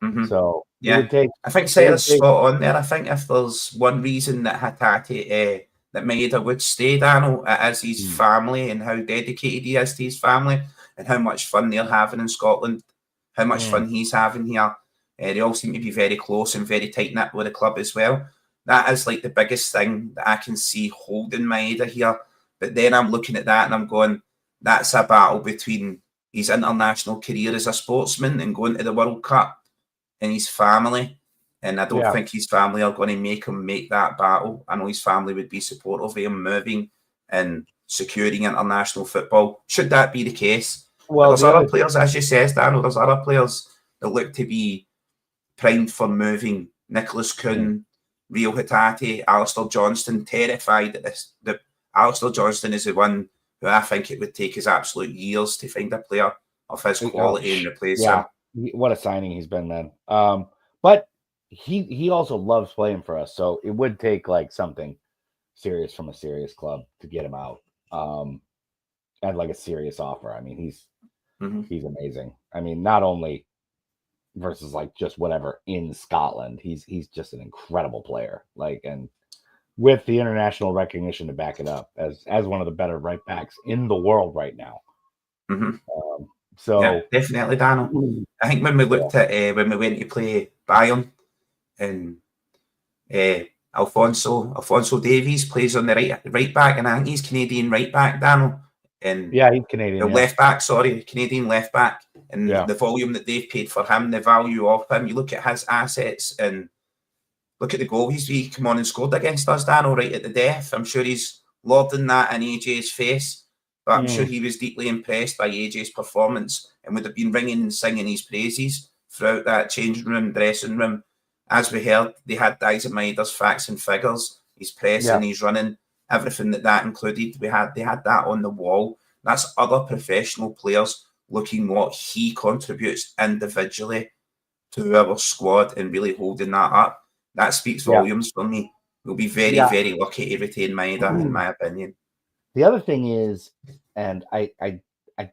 S1: Mm-hmm.
S2: So
S1: yeah,
S2: it would take.
S1: I think Sarah's spot on there. I think if there's one reason that Hatate that Maeda would stay, Danno, it is his family and how dedicated he is to his family and how much fun they're having in Scotland, how much fun he's having here. They all seem to be very close and very tight-knit with the club as well. That is like the biggest thing that I can see holding Maeda here. But then I'm looking at that and I'm going, that's a battle between his international career as a sportsman and going to the World Cup and his family. And I don't think his family are going to make him make that battle. I know his family would be supportive of him moving and securing international football. Should that be the case? Well, there's other players, as you said, Danno, there's other players that look to be primed for moving. Nicholas Kuhn, Rio Hatate, Alistair Johnston, terrified that this. Alistair Johnston is the one who I think it would take his absolute years to find a player of his quality and replace him.
S2: What a signing he's been, man. But he also loves playing for us, so it would take like something serious from a serious club to get him out. And like a serious offer. I mean, he's amazing. I mean, not only versus like just whatever in Scotland, he's just an incredible player. Like, and with the international recognition to back it up as one of the better right backs in the world right now. So
S1: yeah, definitely, Danno. I think when we looked at when we went to play Bayern and Alfonso Davies plays on the right back, and I think he's Canadian right back, Danno. And
S2: he's Canadian.
S1: Left back, Canadian left back. And the volume that they've paid for him, the value of him, you look at his assets and look at the goal he come on and scored against us, Danno, right at the death. I'm sure he's lording that in AJ's face, but I'm sure he was deeply impressed by AJ's performance and would have been ringing and singing his praises throughout that changing room, dressing room. As we heard, they had Dyson Maeda's facts and figures. He's pressing, he's running, everything that included. They had that on the wall. That's other professional players looking what he contributes individually to our squad and really holding that up. That speaks volumes for me. We'll be very, very lucky to retain Maeda, in my opinion.
S2: The other thing is, and I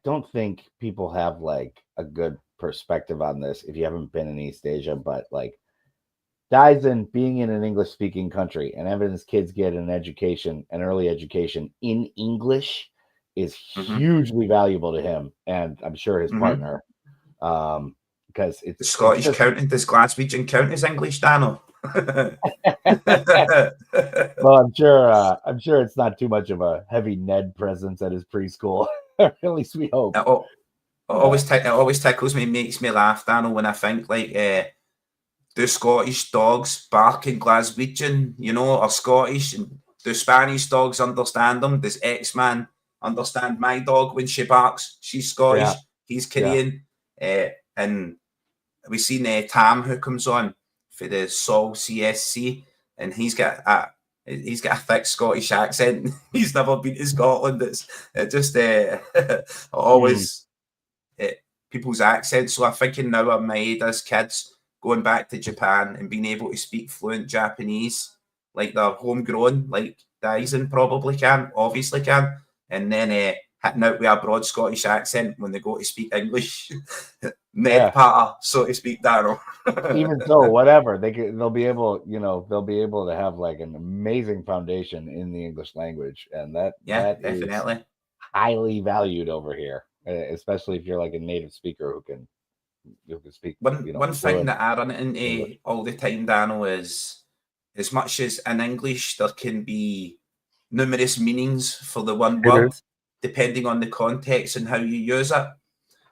S2: don't think people have like a good perspective on this if you haven't been in East Asia, but like Dyson being in an English-speaking country and having his kids get an early education in English is hugely valuable to him, and I'm sure his partner. Because it's
S1: the Scottish county, does Glaswegian count as English, Danno?
S2: Well, I'm sure it's not too much of a heavy Ned presence at his preschool. At least we hope.
S1: It always tickles me, makes me laugh, Danno, when I think like do Scottish dogs bark in Glaswegian, or Scottish, and do Spanish dogs understand them? Does X-Man understand my dog when she barks? She's Scottish, he's Korean, and we've seen Tam, who comes on for the Sol CSC, and he's got a thick Scottish accent. He's never been to Scotland. It's just always people's accents. So I'm thinking now of Maeda's kids going back to Japan and being able to speak fluent Japanese, like they're homegrown, like Dyson obviously can, and then hitting out with a broad Scottish accent when they go to speak English. Ned Patter, so to speak, Danno.
S2: Even so, whatever, they'll be able to have like an amazing foundation in the English language, and that definitely is highly valued over here, especially if you're like a native speaker who can speak.
S1: One thing that I run into all the time, Danno, is as much as in English there can be numerous meanings for the one word, depending on the context and how you use it.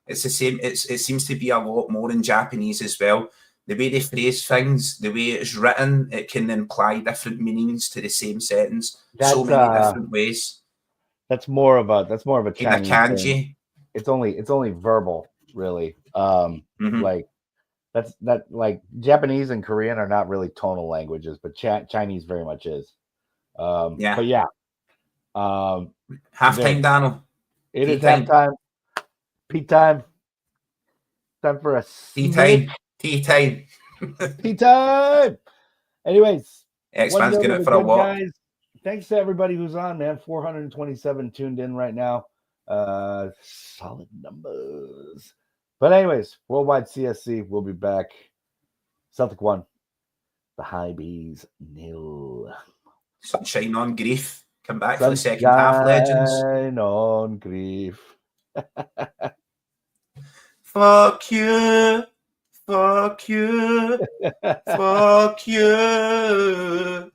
S1: It's the same. It seems to be a lot more in Japanese as well. The way they phrase things, the way it's written, it can imply different meanings to the same sentence. So many different ways.
S2: That's more of a Chinese
S1: kanji.
S2: Thing. It's only verbal, really. Like like Japanese and Korean are not really tonal languages, but Chinese very much is. But
S1: halftime, Danno.
S2: It is halftime. Tea time. Time for a
S1: tea time.
S2: Tea time. Anyways,
S1: X-Man's getting it for a walk.
S2: Guys, thanks to everybody who's on, man. 427 tuned in right now. Solid numbers. But anyways, Worldwide CSC, we'll be back Celtic 1. The Hibees 0.
S1: Sunshine on grief. Come back for the second half, legends.
S2: Sunshine on grief.
S1: Fuck you. Fuck you. Fuck you.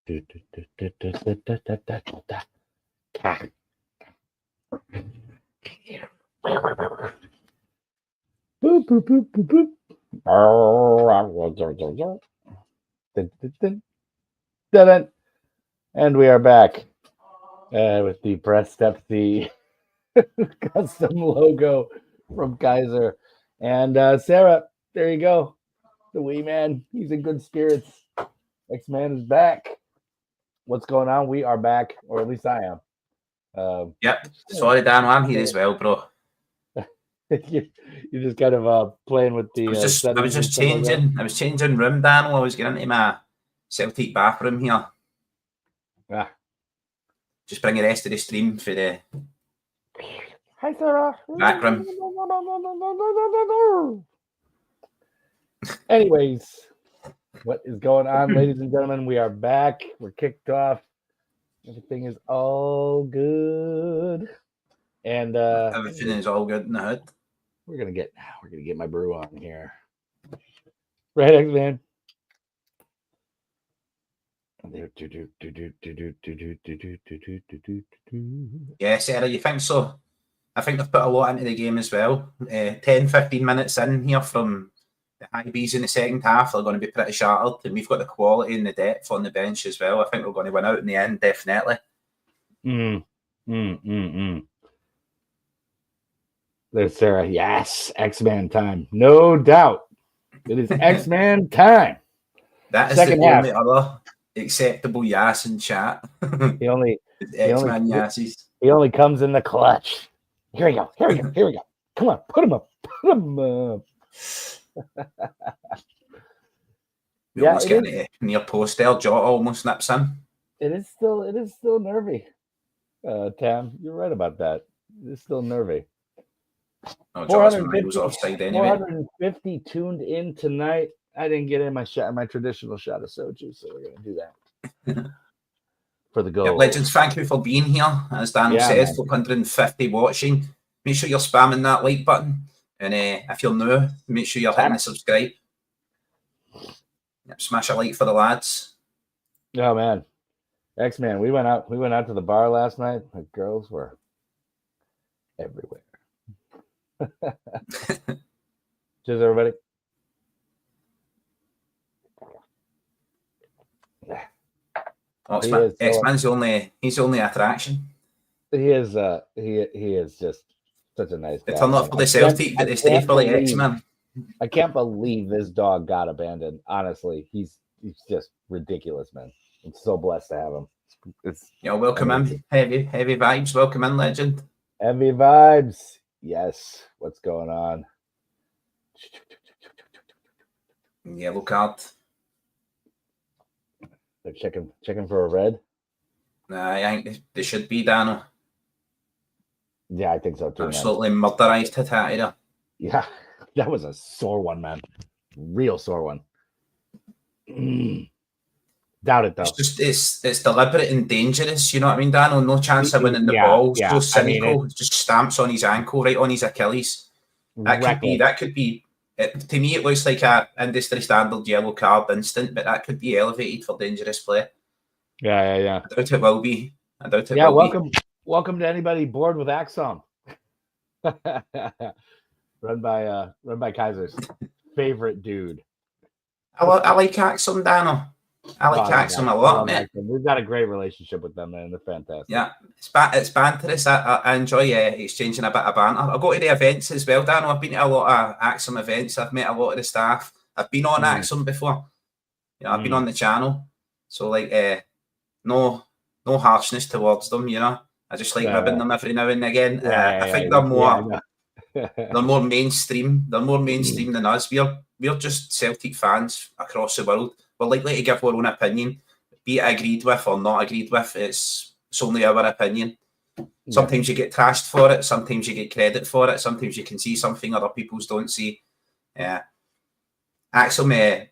S2: Boop, boop, boop, boop, boop. And we are back with the Press Pepsi custom logo from Keiser. And Sarah, there you go. The wee man, he's in good spirits. X-Man is back. What's going on? We are back, or at least I am.
S1: Yep. Sorry, Dan, I'm here as well, bro.
S2: You're just kind of playing with the.
S1: I was just changing. I was changing room, Dan. I was getting into my Celtic bathroom here.
S2: Ah.
S1: Just bring the rest of the stream for the.
S2: Hi, Sarah.
S1: Backroom.
S2: Anyways, what is going on, ladies and gentlemen? We are back. We're kicked off. Everything is all good, and
S1: everything is all good in the hood.
S2: We're gonna get my brew on here, right, X-Man?
S1: Yeah, Sarah, you think so? I think they've put a lot into the game as well. 10-15 minutes in here from the Hibees in the second half, they're going to be pretty shattered, and we've got the quality and the depth on the bench as well. I think we're going to win out in the end, definitely.
S2: There's Sarah. Yes, X-Man time. No doubt. It is X-Man time.
S1: That is second the only other acceptable yes in chat.
S2: He only
S1: yeses.
S2: He only comes in the clutch. Here we go. Come on, put him up.
S1: We almost get it near post there. Jot almost nips in.
S2: It is still nervy. Tam, you're right about that. It is still nervy.
S1: Oh, 450 offside anyway.
S2: 450 tuned in tonight. I didn't get in my traditional shot of soju, so we're gonna do that for the goal.
S1: Yeah, legends, thank you for being here. As Danno says, 450 watching. Make sure you're spamming that like button, and if you're new, make sure you're hitting the subscribe. Yep, smash a like for the lads.
S2: Oh man, X-Man, we went out to the bar last night. The girls were everywhere. Cheers, everybody.
S1: X-Man's he's the only attraction.
S2: He is just such a nice guy.
S1: They turn up for the Celtic, but they stay for the X-Man.
S2: I can't believe this dog got abandoned. Honestly, he's just ridiculous, man. I'm so blessed to have him.
S1: Welcome in. Heavy vibes. Welcome in, legend.
S2: Heavy vibes. Yes. What's going on?
S1: Yellow card.
S2: They're checking for a red.
S1: I think they should be, Danno.
S2: Yeah, I think so too.
S1: Absolutely murderized Hitati.
S2: Yeah, that was a sore one, man. Real sore one. Doubt it though.
S1: It's deliberate and dangerous. You know what I mean, Danno? No chance of winning the ball. It's so cynical. It just stamps on his ankle, right on his Achilles. That could be. To me, it looks like a industry standard yellow card instant, but that could be elevated for dangerous play.
S2: Yeah.
S1: I doubt it will be.
S2: Welcome to anybody bored with Axon. run by Keiser's favorite dude.
S1: I like Axon, Danno. I like Axon a lot, man.
S2: We've got a great relationship with them, man. They're fantastic.
S1: Yeah, it's banterous. I enjoy exchanging a bit of banter. I go to the events as well, Danno. I've been to a lot of Axon events. I've met a lot of the staff. I've been on Axon before. I've been on the channel. So no harshness towards them. I just like ribbing them every now and again. I think they're more they're more mainstream. They're more mainstream than us. We're just Celtic fans across the world. We're likely to give our own opinion, be it agreed with or not agreed with. It's only our opinion. Sometimes you get trashed for it. Sometimes you get credit for it. Sometimes you can see something other people's don't see. Axel, they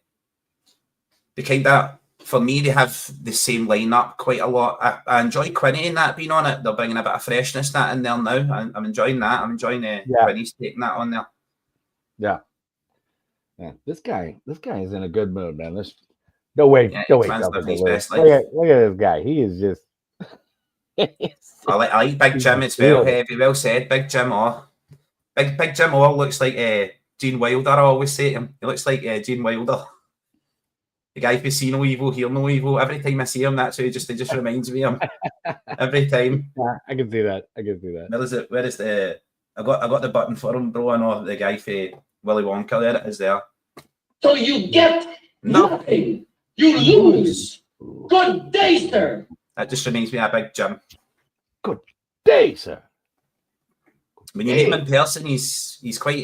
S1: kind of, for me, they have the same lineup quite a lot. I enjoy Quinny and that being on it. They're bringing a bit of freshness that in there now. I'm enjoying that. I'm enjoying Quinny's taking that on there.
S2: Yeah. This guy is in a good mood, man. No, wait.
S1: Yeah,
S2: No, wait.
S1: man's living his
S2: Look
S1: best
S2: at
S1: life.
S2: this guy. He is just...
S1: I like Big Jim as well. Heavy, well said, Big Jim. Oh, Big Jim all looks like Gene Wilder. I always say to him, he looks like Gene Wilder. The guy who see no evil, hear no evil. Every time I see him, that's who it just reminds me of him. Every time.
S2: Yeah, I can see that.
S1: Where is it? Where is the? I got the button for him, bro. I know the guy for Willy Wonka. There it is. There.
S3: So you get nothing. You lose. Good day, sir.
S1: That just reminds me of Big Jim.
S2: Good day, sir.
S1: When you meet him in person, he's quite.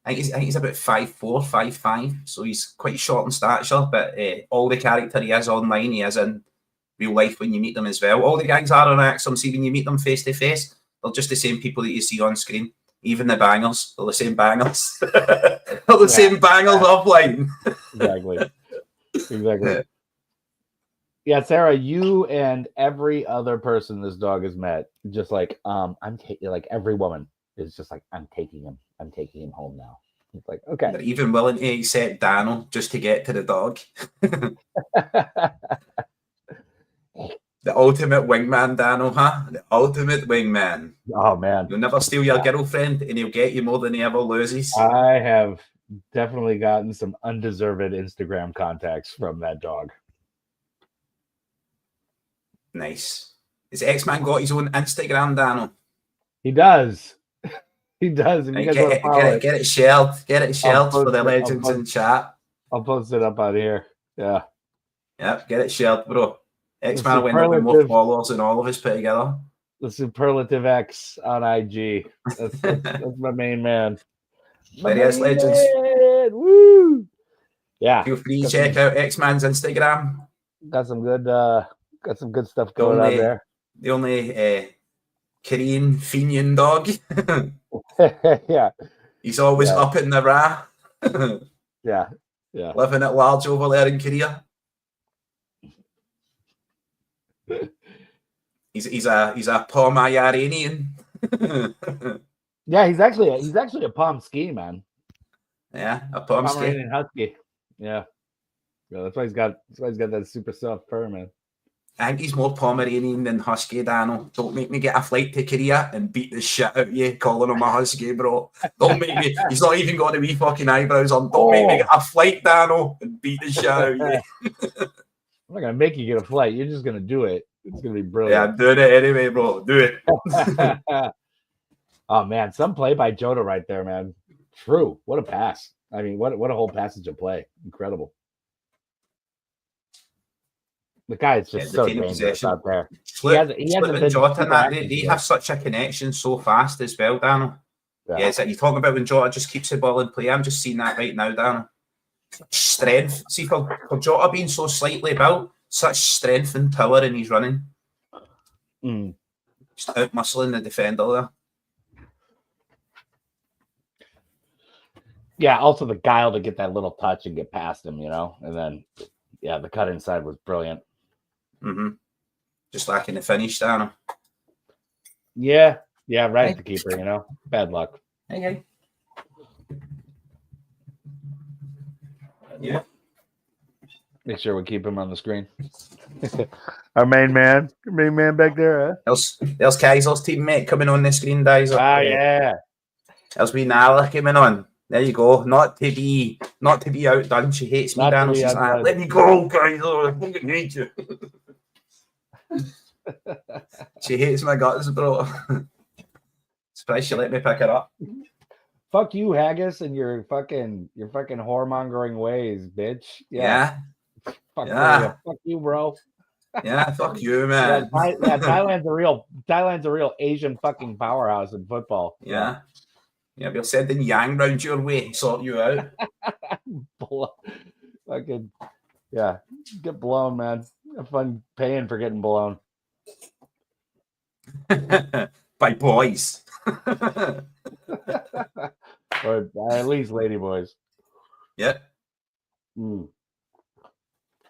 S1: I think he's about 5'4", 5'5", so he's quite short in stature. But all the character he is online, he is in real life when you meet them as well. All the guys are on Axum. See, when you meet them face to face, they're just the same people that you see on screen. Even the bangers, they're the same bangers. They're the same bangers offline.
S2: Exactly. Yeah, Sarah, you and every other person this dog has met, just like like every woman is just like, I'm taking him home now. It's like, okay.
S1: They're even willing to accept Danno just to get to the dog. The ultimate wingman, Danno, huh? The ultimate wingman.
S2: Oh, man.
S1: He'll never steal your girlfriend, and he'll get you more than he ever loses.
S2: I have definitely gotten some undeserved Instagram contacts from that dog.
S1: Nice. Has X-Man got his own Instagram, Danno?
S2: He does. He does. And you guys
S1: get it shared. Get it shared for the legends in chat.
S2: I'll post it up on here. Yeah.
S1: Yep, get it shared, bro. X-Man went up with more followers than all of us put together.
S2: The Superlative X on IG. That's my main man.
S1: Various legends.
S2: Woo! Yeah.
S1: Feel free to check out X-Man's Instagram.
S2: Got some good stuff going on there.
S1: The only Korean Fenian dog.
S2: Yeah.
S1: He's always up in the Ra.
S2: Yeah.
S1: Living at large over there in Korea. He's a Pomeranian.
S2: Yeah, he's actually a Pomsky, man.
S1: Yeah, a Pomsky.
S2: Pomeranian Husky. Yeah. That's why he's got that super soft fur, man.
S1: I think he's more Pomeranian than Husky, Danno. Don't make me get a flight to Korea and beat the shit out of you calling him a Husky, bro. Don't make me. He's not even got the wee fucking eyebrows on. Don't make me get a flight, Danno, and beat the shit out of you.
S2: I'm not gonna make you get a flight. You're just gonna do it. It's gonna be brilliant.
S1: Yeah, I'm doing it anyway, bro. Do it.
S2: Oh man, some play by Jota right there, man. True. What a pass. I mean, what a whole passage of play. Incredible. The guy is just so dangerous out there. He has
S1: Jota and that. They have such a connection so fast as well, Danno. Yeah, it's like you're talking about when Jota just keeps the ball in play. I'm just seeing that right now, Danno. Strength. See, for Jota being so slightly built, such strength and power in his running. Just out muscling the defender there.
S2: Yeah, also the guile to get that little touch and get past him, and then the cut inside was brilliant.
S1: Just lacking the finish, Danno.
S2: Yeah, right at the keeper, Bad luck.
S1: Hey. Yeah.
S2: Make sure we keep him on the screen. Our main man back there, huh?
S1: There's Keiser's teammate coming on the screen, guys.
S2: Yeah.
S1: There's me Nala coming on. There you go. Not to be outdone. She hates me, Dan. She's like, let me go, Keiser. I fucking hate you. She hates my guts, bro. Surprised she let me pick her up.
S2: Fuck you, Haggis, and your fucking whoremongering ways, bitch.
S1: Yeah.
S2: Fuck you, bro.
S1: Yeah, fuck you, man.
S2: Thailand's a real Asian fucking powerhouse in football.
S1: Yeah, we're sending Yang round your way, sort you out.
S2: Fucking get blown, man. Have fun paying for getting blown.
S1: By boys.
S2: Or at least lady boys.
S1: Yeah.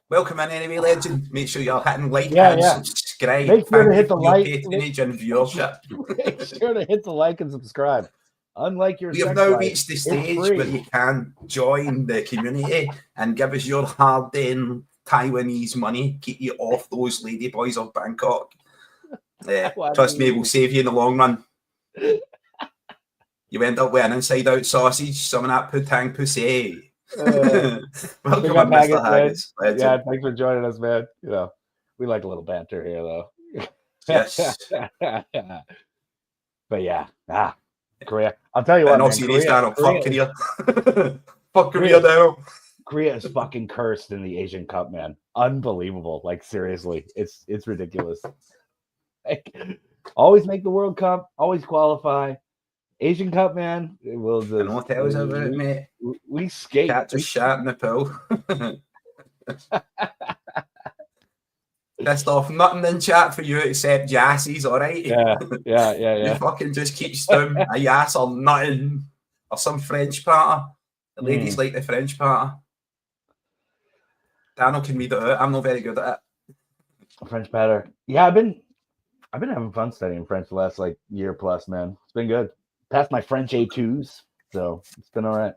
S1: Welcome in anyway, legend. Make sure you're hitting like and subscribe.
S2: Make sure to hit the like.
S1: Patronage and viewership.
S2: Make sure to hit the like and subscribe. Unlike your
S1: We have
S2: sex
S1: now
S2: life,
S1: reached the
S2: it's
S1: stage
S2: free.
S1: where you can join the community and give us your hard-earned Taiwanese money, keep you off those ladyboys of Bangkok. Trust me, we'll save you in the long run. You end up with an inside-out sausage, some of that putang pussy. Welcome on, Mr. Haggis.
S2: Yeah, thanks for joining us, man. You know, we like a little banter here, though.
S1: Yes.
S2: But yeah, Korea. I'll tell you what, man.
S1: Korea. Fuck Korea now.
S2: Korea is fucking cursed in the Asian Cup, man. Unbelievable. Like, seriously, it's ridiculous. Like, always make the World Cup, always qualify. Asian Cup, man. It will just.
S1: And what else about it, mate?
S2: We skate.
S1: Cat just shat in the pool. Pissed off. Nothing in chat for you except yassies, all right?
S2: Yeah.
S1: You fucking just keep stum a yass or nothing. Or some French patter. The ladies like the French patter. Danno can read it out. I'm not very good at
S2: it. French patter. Yeah, I've been having fun studying French the last like year plus, man. It's been good. Passed my French A2s, so it's been all right.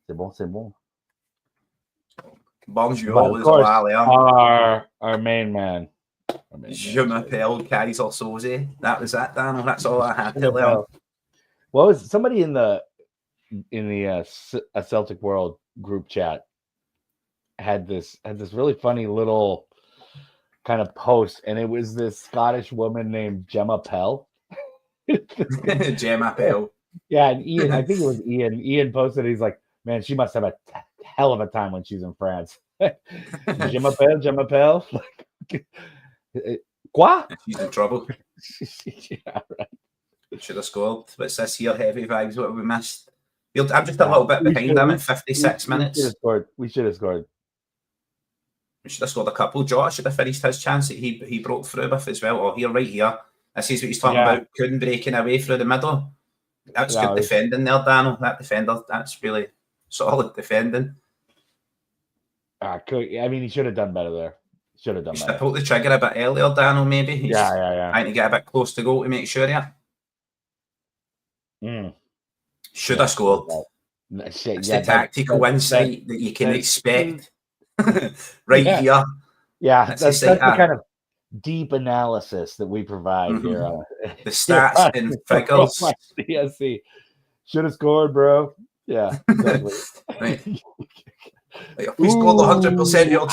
S2: C'est bon.
S1: Bonjour as well.
S2: Our main man.
S1: Je m'appelle Keiser Soze. That was that, Danno. That's all I had to learn.
S2: What was somebody in the Celtic World group chat had this really funny little kind of post, and it was this Scottish woman named Gemma Pell.
S1: Gemma Pell.
S2: Yeah, and Ian, I think it was Ian. Ian posted, he's like, man, she must have a hell of a time when she's in France. Gemma Pell. Quoi?
S1: She's in trouble.
S2: Yeah, right.
S1: Should have scored. What's this here? Heavy vibes. What we missed? I'm just a little bit behind them at 56 minutes.
S2: We should have scored.
S1: We should have scored a couple. Jota should have finished his chance that he broke through with as well. Or here, right here. This is what he's talking about. Couldn't breaking away through the middle. That's good defending there, Danno. That defender, that's really solid defending.
S2: I mean, he should have done better there. Should have done better.
S1: Pulled the trigger a bit earlier, Danno, maybe.
S2: He's trying
S1: to get a bit close to goal to make sure, Should have scored. It's the tactical insight that you can expect here.
S2: Yeah, that's the kind of deep analysis that we provide here.
S1: The stats and figures.
S2: CSC. Should have scored, bro. Yeah, exactly.
S1: Right. We scored 100% of your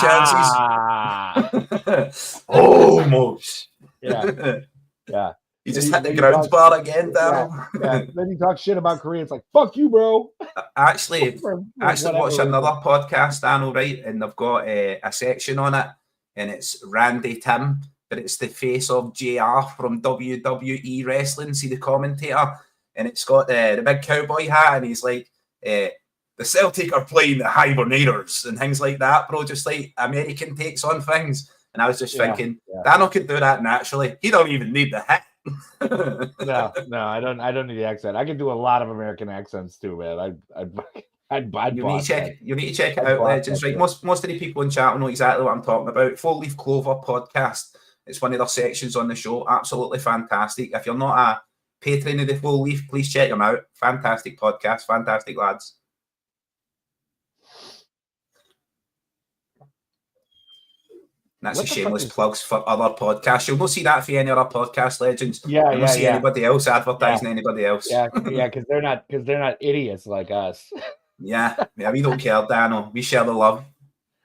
S1: chances. Almost.
S2: Yeah.
S1: You just hit the ground bar again, Danno.
S2: Then you talk shit about Korea. It's like, fuck you, bro.
S1: Actually watched another podcast, Danno, right? And they've got a section on it. And it's Randy Tim, but it's the face of JR from WWE Wrestling. See the commentator? And it's got the big cowboy hat. And he's like, the Celtic are playing the Hibernators and things like that, bro. Just like American takes on things. And I was just thinking, Danno could do that naturally. He don't even need the hat.
S2: No, I don't need the accent. I can do a lot of American accents too, man. You need
S1: to check it out, legends. Right, most of the people in chat will know exactly what I'm talking about. 4 Leaf Clover podcast. It's one of their sections on the show. Absolutely fantastic. If you're not a patron of the 4 Leaf, please check them out. Fantastic podcast, fantastic lads. That's a shameless plugs for other podcasts. You'll not see that for any other podcast, legends. You'll not see anybody else advertising anybody else.
S2: Yeah, because they're not idiots like us.
S1: Yeah, we don't care, Danno. We share the love.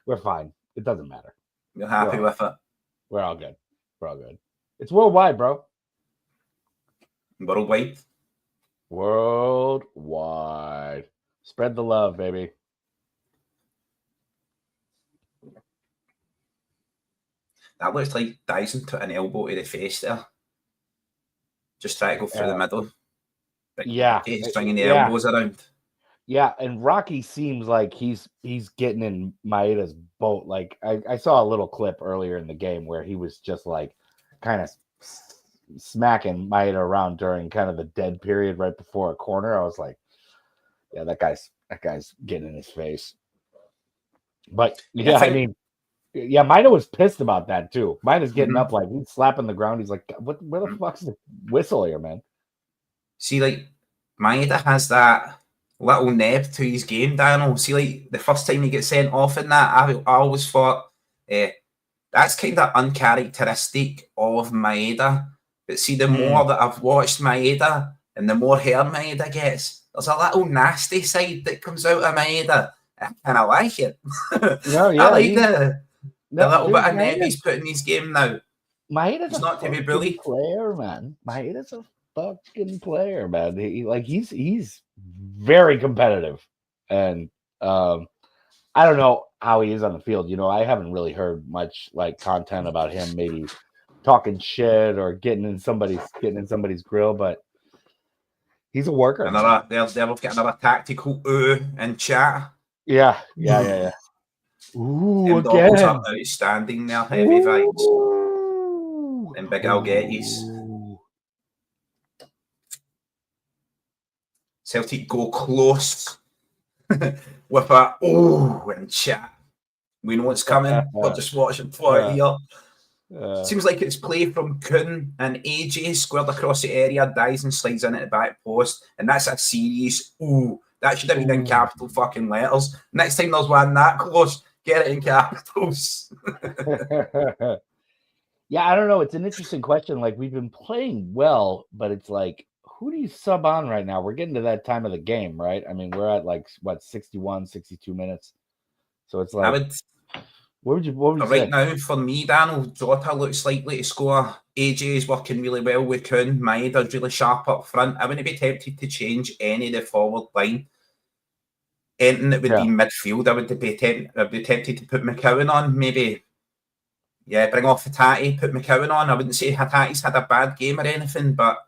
S2: We're fine. It doesn't matter.
S1: You're happy with it.
S2: We're all good. It's worldwide, bro. Worldwide. Spread the love, baby.
S1: That looks like Dyson took an elbow to the face there. Just try to go through the middle. He's swinging the elbows around.
S2: Yeah, and Rocky seems like he's getting in Maeda's boat. Like I saw a little clip earlier in the game where he was just like kind of smacking Maeda around during kind of the dead period right before a corner. I was like, yeah, that guy's getting in his face. But Maeda was pissed about that too. Maeda's getting up like he's slapping the ground. He's like, where the fuck's the whistle here, man?
S1: See, like Maeda has that little neb to his game, Danno. See, like the first time he gets sent off in that, I always thought that's kind of uncharacteristic of Maeda. But see, the more that I've watched Maeda and the more hair Maeda gets, there's a little nasty side that comes out of Maeda. And I like it.
S2: No, yeah,
S1: I like the little bit of neb he's put in his game now.
S2: Maeda's
S1: not to be bullied.
S2: Player, man. Maeda's a fucking player, man. He's very competitive, and I don't know how he is on the field. You know, I haven't really heard much like content about him, maybe talking shit or getting in somebody's grill, but he's a worker.
S1: They've got another tactical in chat.
S2: Yeah. Ooh, again.
S1: Up outstanding there, heavy vibes. And big Algettis. Celtic go close with a in chat. We know it's coming. We're just watching for it here. Seems like it's play from Kuhn and AJ squared across the area, dies and slides in at the back post, and that's a serious that should have been in capital fucking letters. Next time there's one that close, get it in capitals.
S2: Yeah, I don't know. It's an interesting question. Like, we've been playing well, but it's like, who do you sub on right now? We're getting to that time of the game, right? I mean, we're at like, what, 61, 62 minutes? So it's like, what would you
S1: right
S2: say?
S1: Now, for me, Daniel, Jota looks likely to score. AJ is working really well with Kuhn. Maeda's really sharp up front. I wouldn't be tempted to change any of the forward line. Anything that would be midfield, I would be tempted to put McCowan on. Maybe, bring off Hatate, put McCowan on. I wouldn't say Hatate's had a bad game or anything, but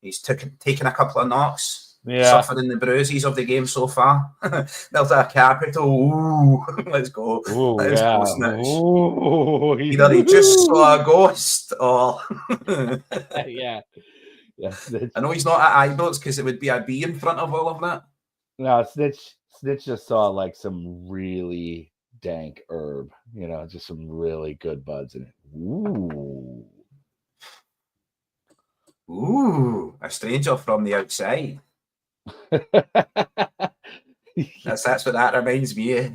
S1: he's taken a couple of knocks. Suffering the bruises of the game so far. There's a capital. Let's go. Let's go, Snitch. Either he just saw a ghost or...
S2: Yeah.
S1: I know he's not at Ibrox because it would be a B in front of all of that.
S2: No, Snitch just saw like some really dank herb, you know, just some really good buds in it.
S1: Ooh, a stranger from the outside. That's what that reminds me of.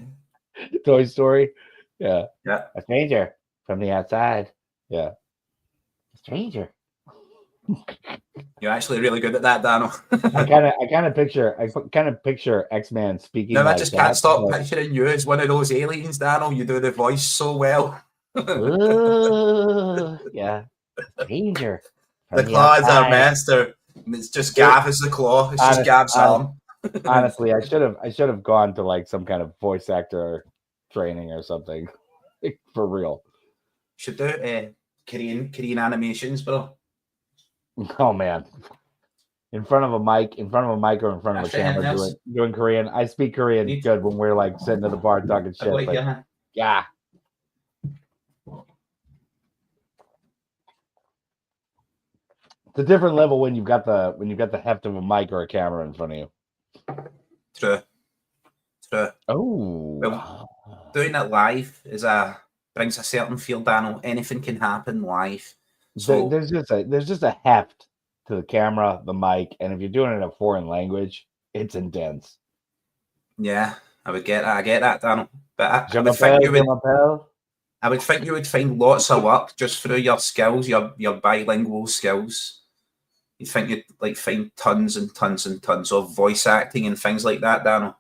S2: Toy Story. Yeah.
S1: A
S2: stranger from the outside. Yeah. A stranger.
S1: You're actually really good at that, Danno.
S2: I kind of picture X-Man speaking.
S1: No, I just can't stop picturing you as one of those aliens, Danno. You do the voice so well.
S2: Yeah. Stranger.
S1: The claw is our master. It's just Gav as the claw. It's just Gav's arm.
S2: Honestly, I should have gone to like some kind of voice actor training or something. For real.
S1: Should do Korean animations, bro.
S2: Oh man. In front of a mic or in front of a camera doing Korean. I speak Korean good when we're like sitting at the bar talking shit. But, yeah. It's a different level when you've got the heft of a mic or a camera in front of you.
S1: True.
S2: Oh,
S1: well, doing it live brings a certain feel, Danno. Anything can happen live. So
S2: there's just a heft to the camera, the mic, and if you're doing it in a foreign language, it's intense.
S1: Yeah, I get that, Danno. But I would think you would find lots of work just through your skills, your bilingual skills. You think you'd like find tons and tons and tons of voice acting and things like that, Danno?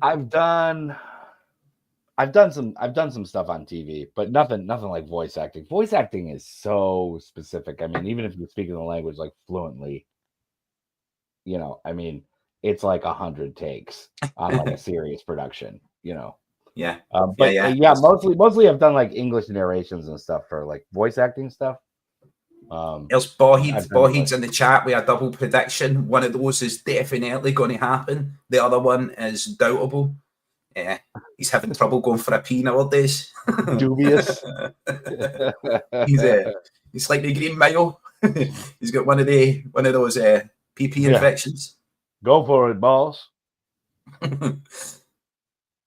S2: I've done some stuff on TV, but nothing like voice acting. Voice acting is so specific. I mean, even if you're speaking the language like fluently, you know, I mean, it's like 100 takes on like a serious production, you know.
S1: Yeah.
S2: Mostly I've done like English narrations and stuff for like voice acting stuff.
S1: There's Boheed's in the chat with a double prediction. One of those is definitely going to happen. The other one is doubtable. Yeah, he's having trouble going for a pee nowadays.
S2: Dubious.
S1: He's like the Green Mile. He's got one of those PP infections.
S2: Go for it, boss.
S1: I'm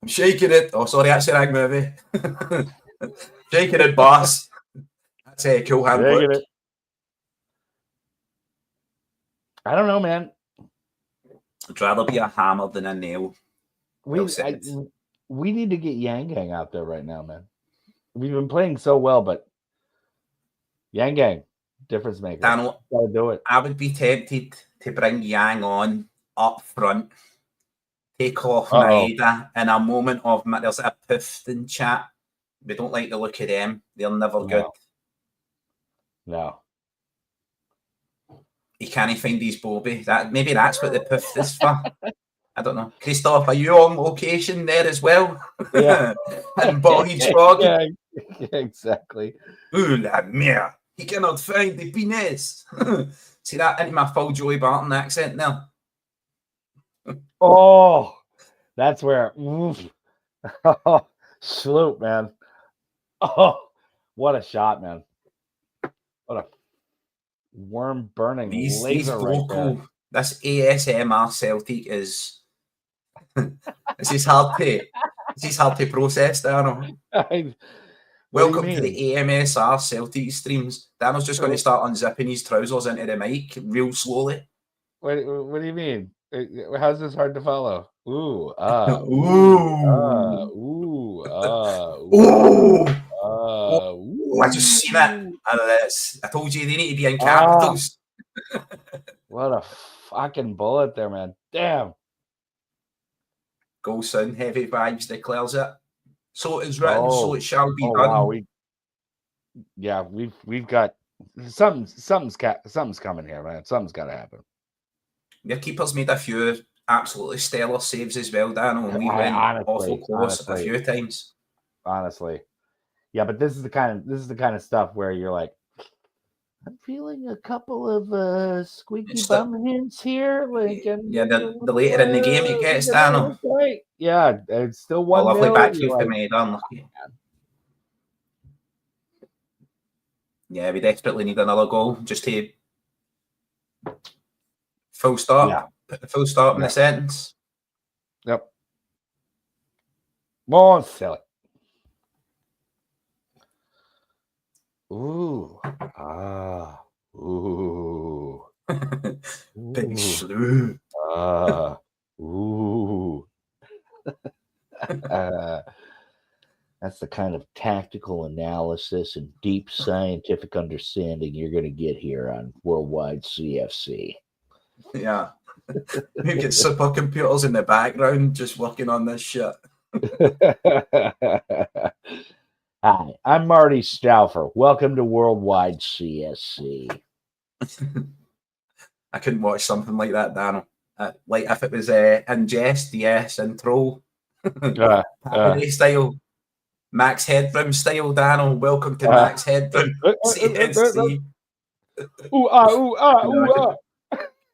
S1: shaking it. Oh, sorry, that's a rag movie. Shaking it, boss. That's a cool hand work.
S2: I don't know, man.
S1: I'd rather be a hammer than a nail.
S2: We need to get Yang Gang out there right now, man. We've been playing so well, but Yang Gang, difference maker.
S1: Danno,
S2: gotta do it.
S1: I would be tempted to bring Yang on up front, take off Maeda in a moment of there's a Pifton chat. We don't like the look of them. They're never good.
S2: No.
S1: He can't find his Bobby. Maybe that's what the Pift is for. I don't know. Christoph, are you on location there as well?
S2: Yeah.
S1: And Boy's Frog?
S2: Yeah, exactly.
S1: Ooh, la merde. He cannot find the penis. See that into my full Joey Barton accent now?
S2: Oh, that's where. Salute, man. Oh, what a shot, man. What a worm burning laser right there.
S1: This ASMR Celtic is this is hard to process, Danno. Welcome to the AMSR Celtic streams. Danno's just going to start unzipping his trousers into the mic real slowly.
S2: What do you mean? How's this hard to follow? Ooh,
S1: I just seen it. I told you they need to be in capitals.
S2: What a fucking bullet there, man. Damn.
S1: Goal soon, heavy vibes declares it. So it is written, so it shall be done.
S2: Wow, we've got something's coming here, man. Something's got to happen.
S1: Your keeper's made a few absolutely stellar saves as well, Danno, and we went awful close a few times.
S2: Honestly, yeah, but this is the kind of stuff where you're like, I'm feeling a couple of squeaky bum hints here. Like,
S1: the later in the game it gets, Danno.
S2: Yeah, it's still 1-0.
S1: Lovely back heel for me, unlucky. Yeah, we desperately need another goal just to full stop.
S2: Yeah.
S1: Put the full stop in the sentence.
S2: Yep. More silly. Ooh. Ooh.
S1: Big slew.
S2: Ooh. That's the kind of tactical analysis and deep scientific understanding you're going to get here on Worldwide CFC.
S1: Yeah. We've got supercomputers in the background just working on this shit.
S2: Hi, I'm Marty Stauffer. Welcome to Worldwide CSC.
S1: I couldn't watch something like that, Danno. Like if it was in jest, yes, in troll. Style. Max Headroom style, Danno. Welcome to Max Headroom. CSC.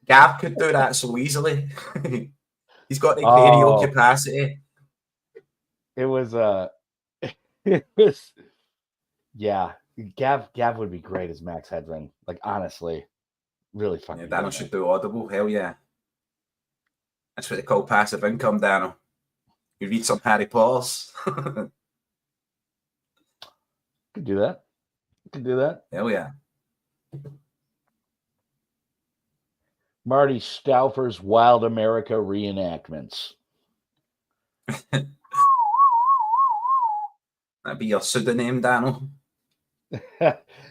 S1: Gav could do that so easily. He's got the cranial capacity.
S2: It was yeah. Gav would be great as Max Headroom. Like, honestly, really fucking.
S1: Danno should do Audible. Hell yeah. That's what they call passive income, Danno. You read some Harry Potters.
S2: Could do that.
S1: Hell yeah.
S2: Marty Stauffer's Wild America reenactments.
S1: That'd be your pseudonym, Danno.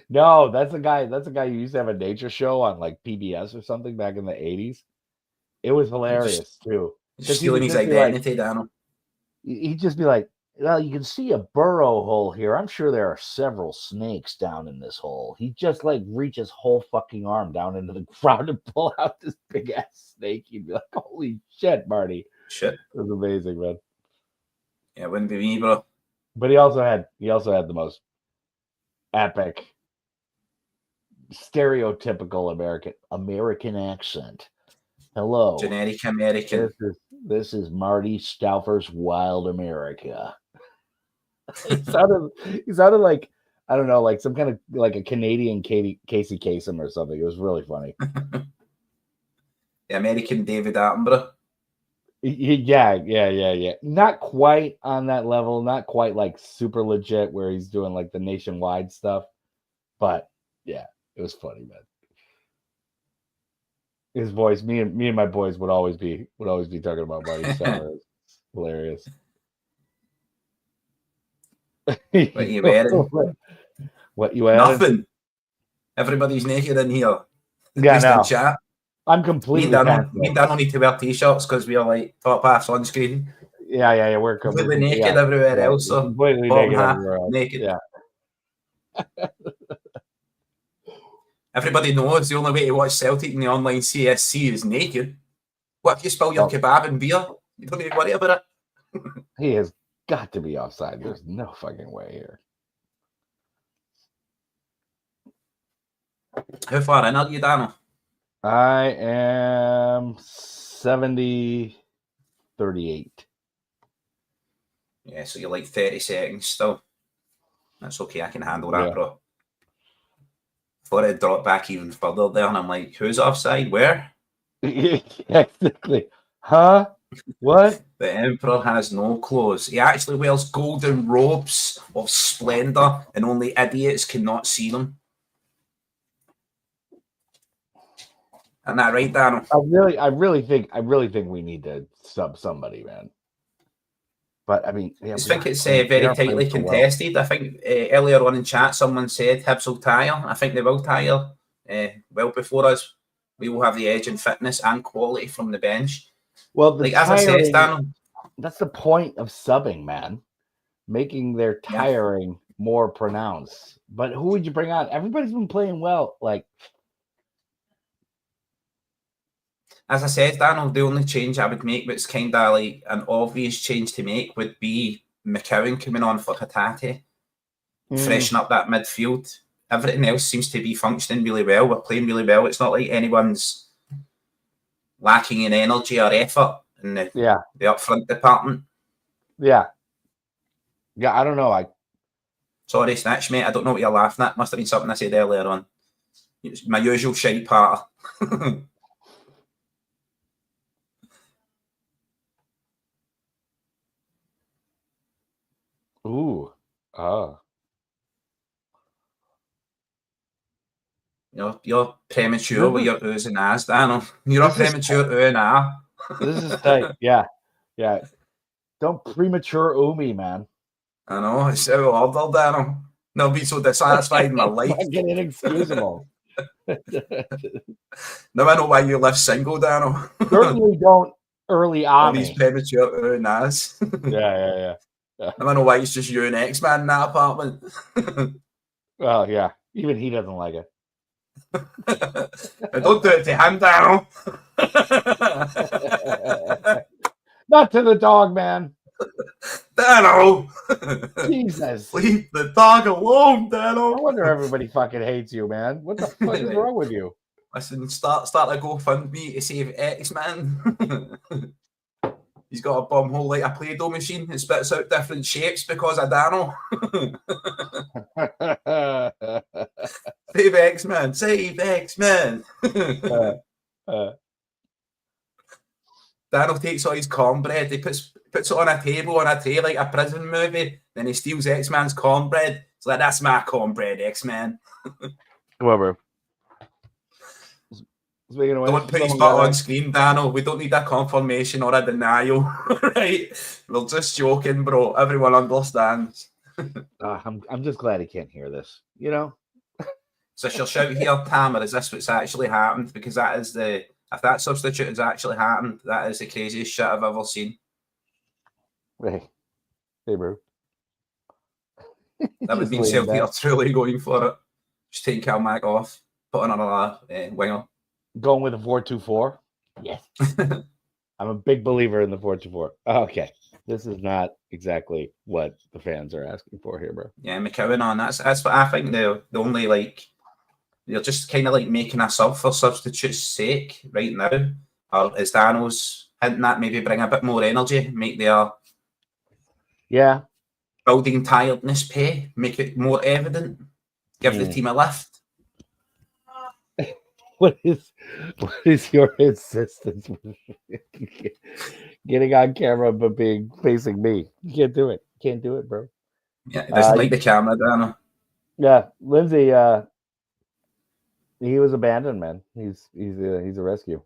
S2: No, that's a guy who used to have a nature show on like PBS or something back in the 80s. It was hilarious too.
S1: Just stealing his identity, Danno.
S2: He'd just be like, well, you can see a burrow hole here. I'm sure there are several snakes down in this hole. He just like reach his whole fucking arm down into the ground and pull out this big ass snake. He'd be like, holy shit, Marty.
S1: Shit.
S2: It was amazing, man.
S1: Yeah, it wouldn't be me, bro.
S2: But he also had the most epic, stereotypical American accent. Hello.
S1: Generic American.
S2: This is Marty Stauffer's Wild America. He sounded like, I don't know, like some kind of like a Canadian Casey Kasem or something. It was really funny.
S1: The American David Attenborough.
S2: Yeah. Not quite on that level, not quite like super legit where he's doing like the nationwide stuff. But yeah, it was funny, man. His voice, me and my boys would always be talking about Marty Sauer. It's hilarious.
S1: What you wearing?
S2: What you wearing?
S1: Nothing. Everybody's naked in here.
S2: Yeah, no.
S1: Chat.
S2: I'm completely.
S1: Me and Dan don't need to wear t-shirts because we are like top half sunscreen.
S2: Yeah. We're
S1: completely naked everywhere else. So
S2: completely naked everywhere else.
S1: Naked.
S2: Yeah.
S1: Everybody knows the only way to watch Celtic in the online CSC is naked. What if you spill your kebab and beer? You don't need to worry about it.
S2: He has got to be offside. There's no fucking way here.
S1: How far in are you, Danno?
S2: I am 70, 38.
S1: Yeah, so you're like 30 seconds still. That's okay, I can handle that, bro. Before it dropped back even further there, and I'm like, who's offside? Where?
S2: Exactly. Huh? What?
S1: The Emperor has no clothes. He actually wears golden robes of splendor, and only idiots cannot see them. Isn't that right, Danno?
S2: I really think we need to sub somebody, man. But I mean,
S1: I think it's very tightly contested. I think earlier on in chat, someone said Hibs will tire. I think they will tire well before us. We will have the edge in fitness and quality from the bench.
S2: Well,
S1: like as I said, Danno,
S2: that's the point of subbing, man. Making their tiring more pronounced. But who would you bring on? Everybody's been playing well. Like,
S1: as I said, Danno, the only change I would make, which is kind of like an obvious change to make, would be McCowan coming on for Hatate, freshen up that midfield. Everything else seems to be functioning really well. We're playing really well. It's not like anyone's lacking in energy or effort in the up front department.
S2: Yeah, I don't know.
S1: Sorry, Snatch, mate. I don't know what you're laughing at. Must have been something I said earlier on. It's my usual shite part.
S2: Ooh.
S1: You're premature with your oohs and ahs, Danno. You're a premature ooh and ah.
S2: This is tight. Yeah. Don't premature ooh me, man.
S1: I know. It's so ordered, Danno. Never been so dissatisfied in my life.
S2: Fucking inexcusable.
S1: Now I know why you live single, Danno.
S2: Certainly don't early on
S1: these premature ooh and ahs.
S2: Yeah.
S1: Now I know why it's just you and X-Man in that apartment.
S2: Well, yeah. Even he doesn't like it.
S1: Don't do it to him, Danno.
S2: Not to the dog, man.
S1: Danno.
S2: Jesus.
S1: Leave the dog alone, Danno.
S2: No wonder everybody fucking hates you, man. What the fuck is wrong with you?
S1: Listen, start a GoFundMe to save X-Man. He's got a bum hole like a Play-Doh machine. It spits out different shapes because of Danno. Save X-Man. Save X-Man. Danno takes all his cornbread. He puts it on a table on a tray like a prison movie. Then he steals X-Man's cornbread. It's like, that's my cornbread, X-Man.
S2: Whatever.
S1: Don't put his butt on screen, Danno. We don't need a confirmation or a denial. Right? We're just joking, bro. Everyone understands.
S2: I'm just glad he can't hear this. You know?
S1: So she'll shout here, Tam, or is this what's actually happened? Because that is if that substitute has actually happened, that is the craziest shit I've ever seen.
S2: Hey, bro.
S1: That would mean Celtic are truly going for it. Just taking Calmac off, putting another winger.
S2: Going with a 4-2-4? Yes. I'm a big believer in the 4-2-4. Okay. This is not exactly what the fans are asking for here, bro.
S1: Yeah, McCowan on. That's what I think the only, like, you're just kind of like making a sub for substitute's sake right now. Or is Danno's hinting that maybe bring a bit more energy, make their building tiredness pay, make it more evident, give the team a lift.
S2: What is your insistence with getting on camera but being facing me? You can't do it. Can't do it, bro.
S1: Yeah, it doesn't like the camera, Danno.
S2: Yeah, Lindsay. He was abandoned, man. He's a rescue.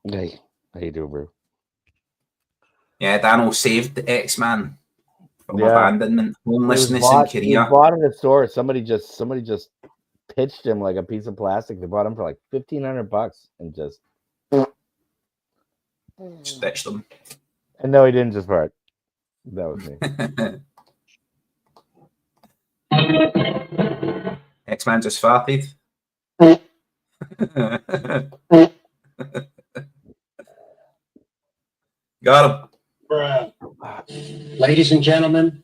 S2: Hey, how you doing, bro?
S1: Yeah, Danno saved the X-Man from abandonment, homelessness, and career.
S2: He was bought in a store. Somebody just pitched him like a piece of plastic. They bought him for like $1,500 and just
S1: stitched him.
S2: And no, he didn't just fart. That was me.
S1: X-Man just farted. Got him.
S3: Bruh. Ladies and gentlemen,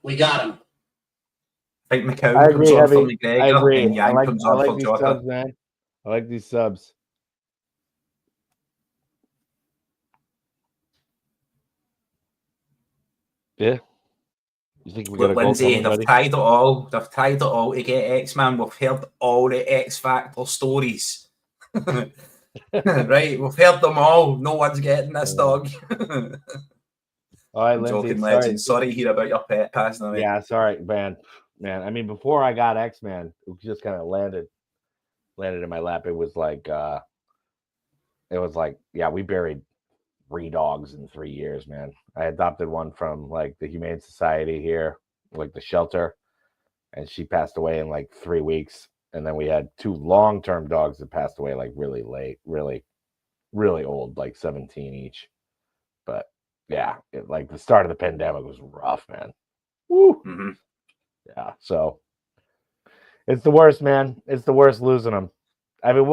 S3: we got him.
S1: I think McCown comes on for McGregor.
S2: I agree.
S1: And Yang comes on for
S2: these
S1: Jota.
S2: subs, man. I like these subs. Yeah. You think we got to go
S1: Lindsay, they've tied it all. They've tied it all to get X-Man. We've heard all the X Factor stories. Right, we've heard them all. No one's getting this dog.
S2: All right, Lindsay.
S1: Joking, legend. Sorry to hear about your pet passing away.
S2: Yeah, sorry, man. I mean, before I got X-Man, it just kind of landed in my lap. It was like, yeah, we buried 3 dogs in 3 years, man. I adopted one from like the Humane Society here, like the shelter, and she passed away in like 3 weeks. And then we had 2 long-term dogs that passed away like really late, really, really old, like 17 each. But yeah, like the start of the pandemic was rough, man. Woo.
S1: Mm-hmm.
S2: Yeah, so it's the worst, man. It's the worst losing them. I mean,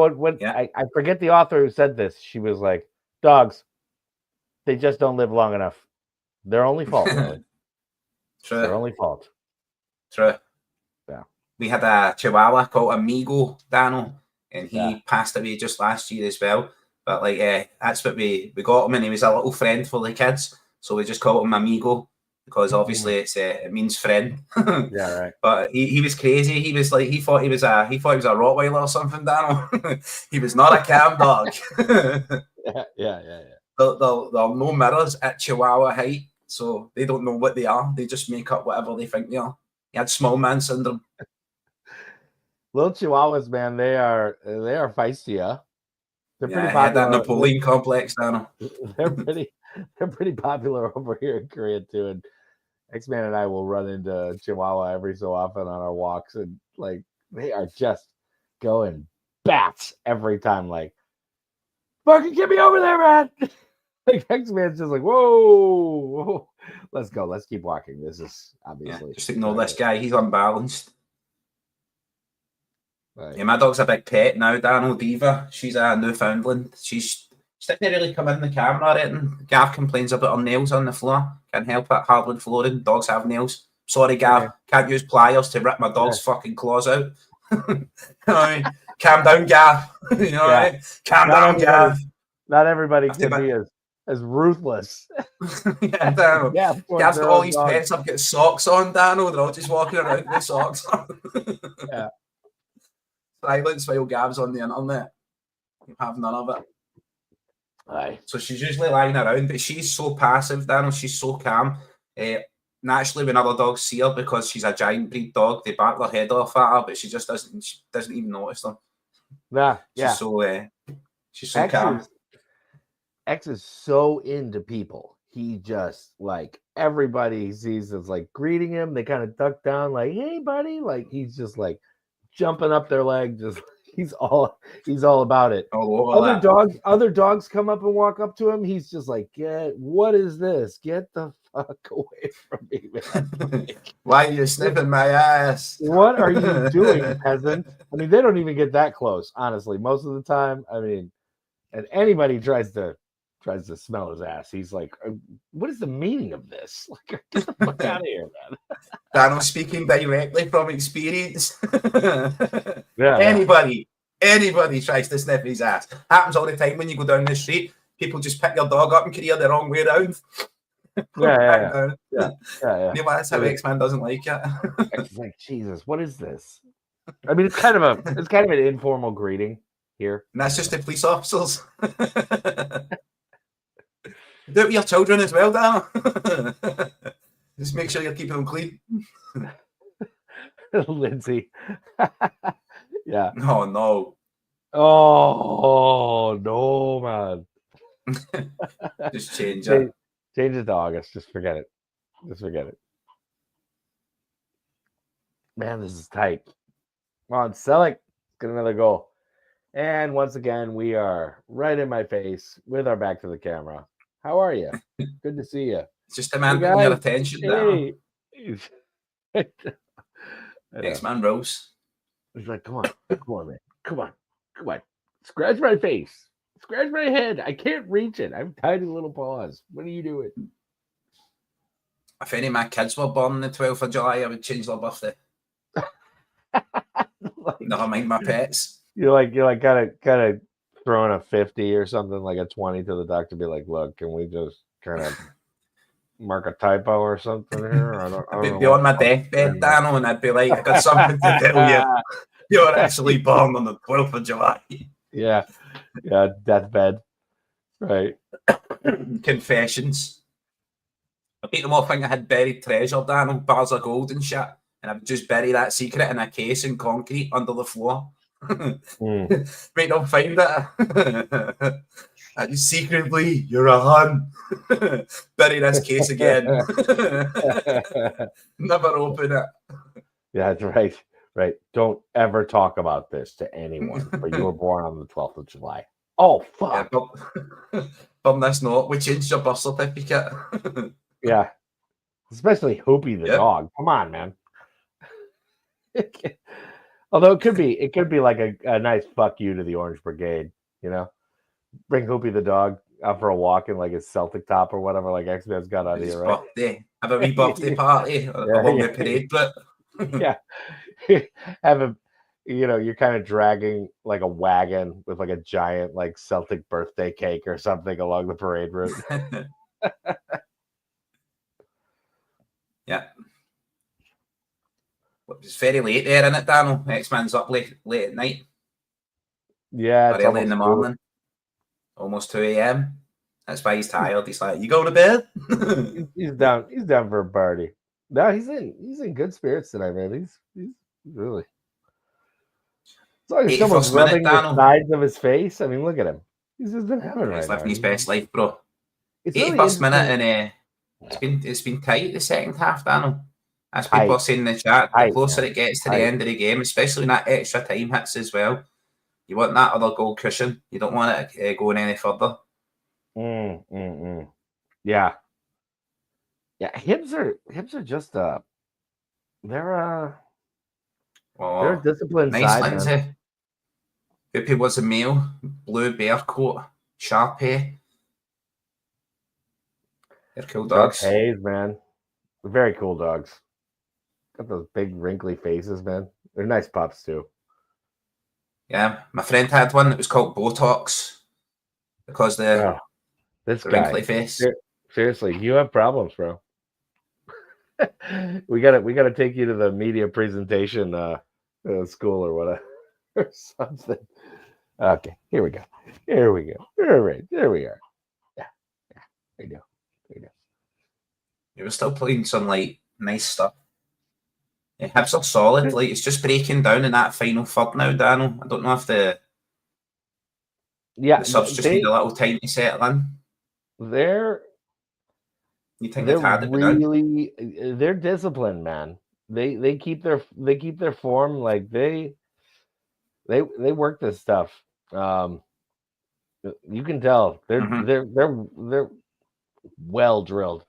S2: I forget the author who said this. She was like, dogs, they just don't live long enough. Their only fault, really.
S1: True.
S2: Their only fault.
S1: True.
S2: Yeah.
S1: We had a Chihuahua called Amigo, Danno, and he passed away just last year as well. But like, that's what we got him, and he was a little friend for the kids, so we just called him Amigo because obviously it means friend.
S2: Yeah, right.
S1: But he was crazy. He was like he thought he was a Rottweiler or something, Danno. He was not a cam dog.
S2: Yeah.
S1: There are no mirrors at Chihuahua height, so they don't know what they are. They just make up whatever they think they are. He had small man syndrome.
S2: Little Chihuahuas, man, they are feisty, huh? They're pretty popular.
S1: Had that Napoleon complex, Danno.
S2: They're pretty popular over here in Korea too. And X-Man and I will run into Chihuahua every so often on our walks, and like they are just going bats every time. Like, fucking get me over there, man! Like X-Man's just like, whoa, let's go, let's keep walking. This is obviously
S1: just ignore this guy. He's unbalanced.
S2: Right.
S1: Yeah, my dog's a big pet now, Danno. Diva. She's a Newfoundland. She didn't really come in the camera or anything. Gav complains about her nails on the floor. Can't help it. Hardwood flooring. Dogs have nails. Sorry, Gav. Okay. Can't use pliers to rip my dog's fucking claws out. You know what I mean? Calm down, Gav. You know what I mean? Calm down, Gav.
S2: Not everybody can be as ruthless.
S1: Yeah, Danno. Gav's got all these pets up, got socks on, Danno. They're all just walking around with socks on.
S2: Yeah.
S1: Silence while Gav's on the internet. You have none of it.
S2: Aye.
S1: So she's usually lying around, but she's so passive, Danno. She's so calm. Naturally, when other dogs see her, because she's a giant breed dog, they bat their head off at her, but she just doesn't even notice them.
S2: Nah,
S1: she's so calm.
S2: X is so into people. He just like everybody he sees is like greeting him. They kind of duck down, like, "Hey, buddy!" Like he's just like jumping up their leg. Just he's all about it. Other dogs come up and walk up to him. He's just like, what is this? Get the fuck away from me, man.
S1: Why are you sniffing my ass?
S2: What are you doing, peasant? I mean, they don't even get that close, honestly. Most of the time, I mean, and anybody tries to smell his ass, he's like, what is the meaning of this? Like, get the fuck out of here, man.
S1: Danno speaking directly from experience.
S2: Yeah.
S1: Anybody tries to sniff his ass. Happens all the time when you go down the street. People just pick your dog up and carry her the wrong way around.
S2: Yeah.
S1: That's how X-Man doesn't like it.
S2: It's like, Jesus, what is this? I mean, it's kind of an informal greeting here.
S1: And that's just the police officers. Do it with your children as well, Danno. Just make sure you're keeping them clean.
S2: Lindsay. Yeah.
S1: Oh, no.
S2: Oh, no, man.
S1: Just change it.
S2: Change it to August. Just forget it. Just forget it. Man, this is tight. Come on, Celtic. Get another goal. And once again, we are right in my face with our back to the camera. How are you? Good to see you.
S1: It's just demanding your attention now. Next man, Rose.
S2: He's like, come on, man. Come on. Scratch my face. Scratch my head. I can't reach it. I have tiny little paws. What are you doing?
S1: If any of my kids were born on the 12th of July, I would change their birthday. Never mind my pets.
S2: You're like kind of throwing a 50 or something, like a 20 to the doctor, be like, look, can we just kind of mark a typo or something here? I
S1: don't be on my deathbed, Danno, and I'd be like, I got something to tell you. You're actually born on the 12th of July.
S2: Yeah, deathbed. Right.
S1: Confessions. I make them all think I had buried treasure, Danno, bars of gold and shit, and I would just bury that secret in a case in concrete under the floor. Make them find it. I just secretly, you're a hun. Bury this case again. Never open it.
S2: Yeah, that's right. Right. Don't ever talk about this to anyone. But you were born on the 12th of July. Oh, fuck.
S1: Yeah, from this note, we changed your birth certificate.
S2: Yeah. Especially Hoopy the dog. Come on, man. Although it could be like a nice fuck you to the Orange Brigade, you know? Bring Hoopy the dog out for a walk in like his Celtic top or whatever, like X-Men's got out here, right?
S1: Birthday. Have a wee birthday party along the parade, but
S2: yeah. Have a, you're kind of dragging like a wagon with like a giant like Celtic birthday cake or something along the parade route.
S1: Yeah. It's very late there, isn't it, Danno? X-Man's up late at night.
S2: Yeah,
S1: it's early in the morning. Almost 2 a.m. That's why he's tired. He's like, you go to bed?
S2: He's down for a party. No, he's in good spirits tonight, man. He's really. As long as someone's rubbing the sides of his face, I mean, look at him. He's just in heaven right now.
S1: He's living his best life, bro.
S2: It's
S1: 81st minute, and it's been tight the second half, Danno. As people are saying in the chat, the closer it gets to the end of the game, especially when that extra time hits as well, you want that other goal cushion. You don't want it going any further.
S2: Yeah. Yeah, Hibs are just they're a disciplined
S1: nice
S2: side.
S1: Lindsay. Hoopy was a male, blue bear coat, Sharpie. They're cool dogs.
S2: Hayes, man. They're very cool dogs. Got those big wrinkly faces, man. They're nice pups too.
S1: Yeah, my friend had one that was called Botox because the wrinkly face.
S2: Seriously, you have problems, bro. we gotta take you to the media presentation school or whatever or something. Okay, here we go. All right, there we are. Yeah, we do.
S1: You were still playing some like nice stuff. Yeah, Hibs are solid. Like it's just breaking down in that final third now, Danno. I don't know if the subs just need a little time to settle in.
S2: They're disciplined, man. They keep their form. Like they work this stuff. You can tell they're well drilled,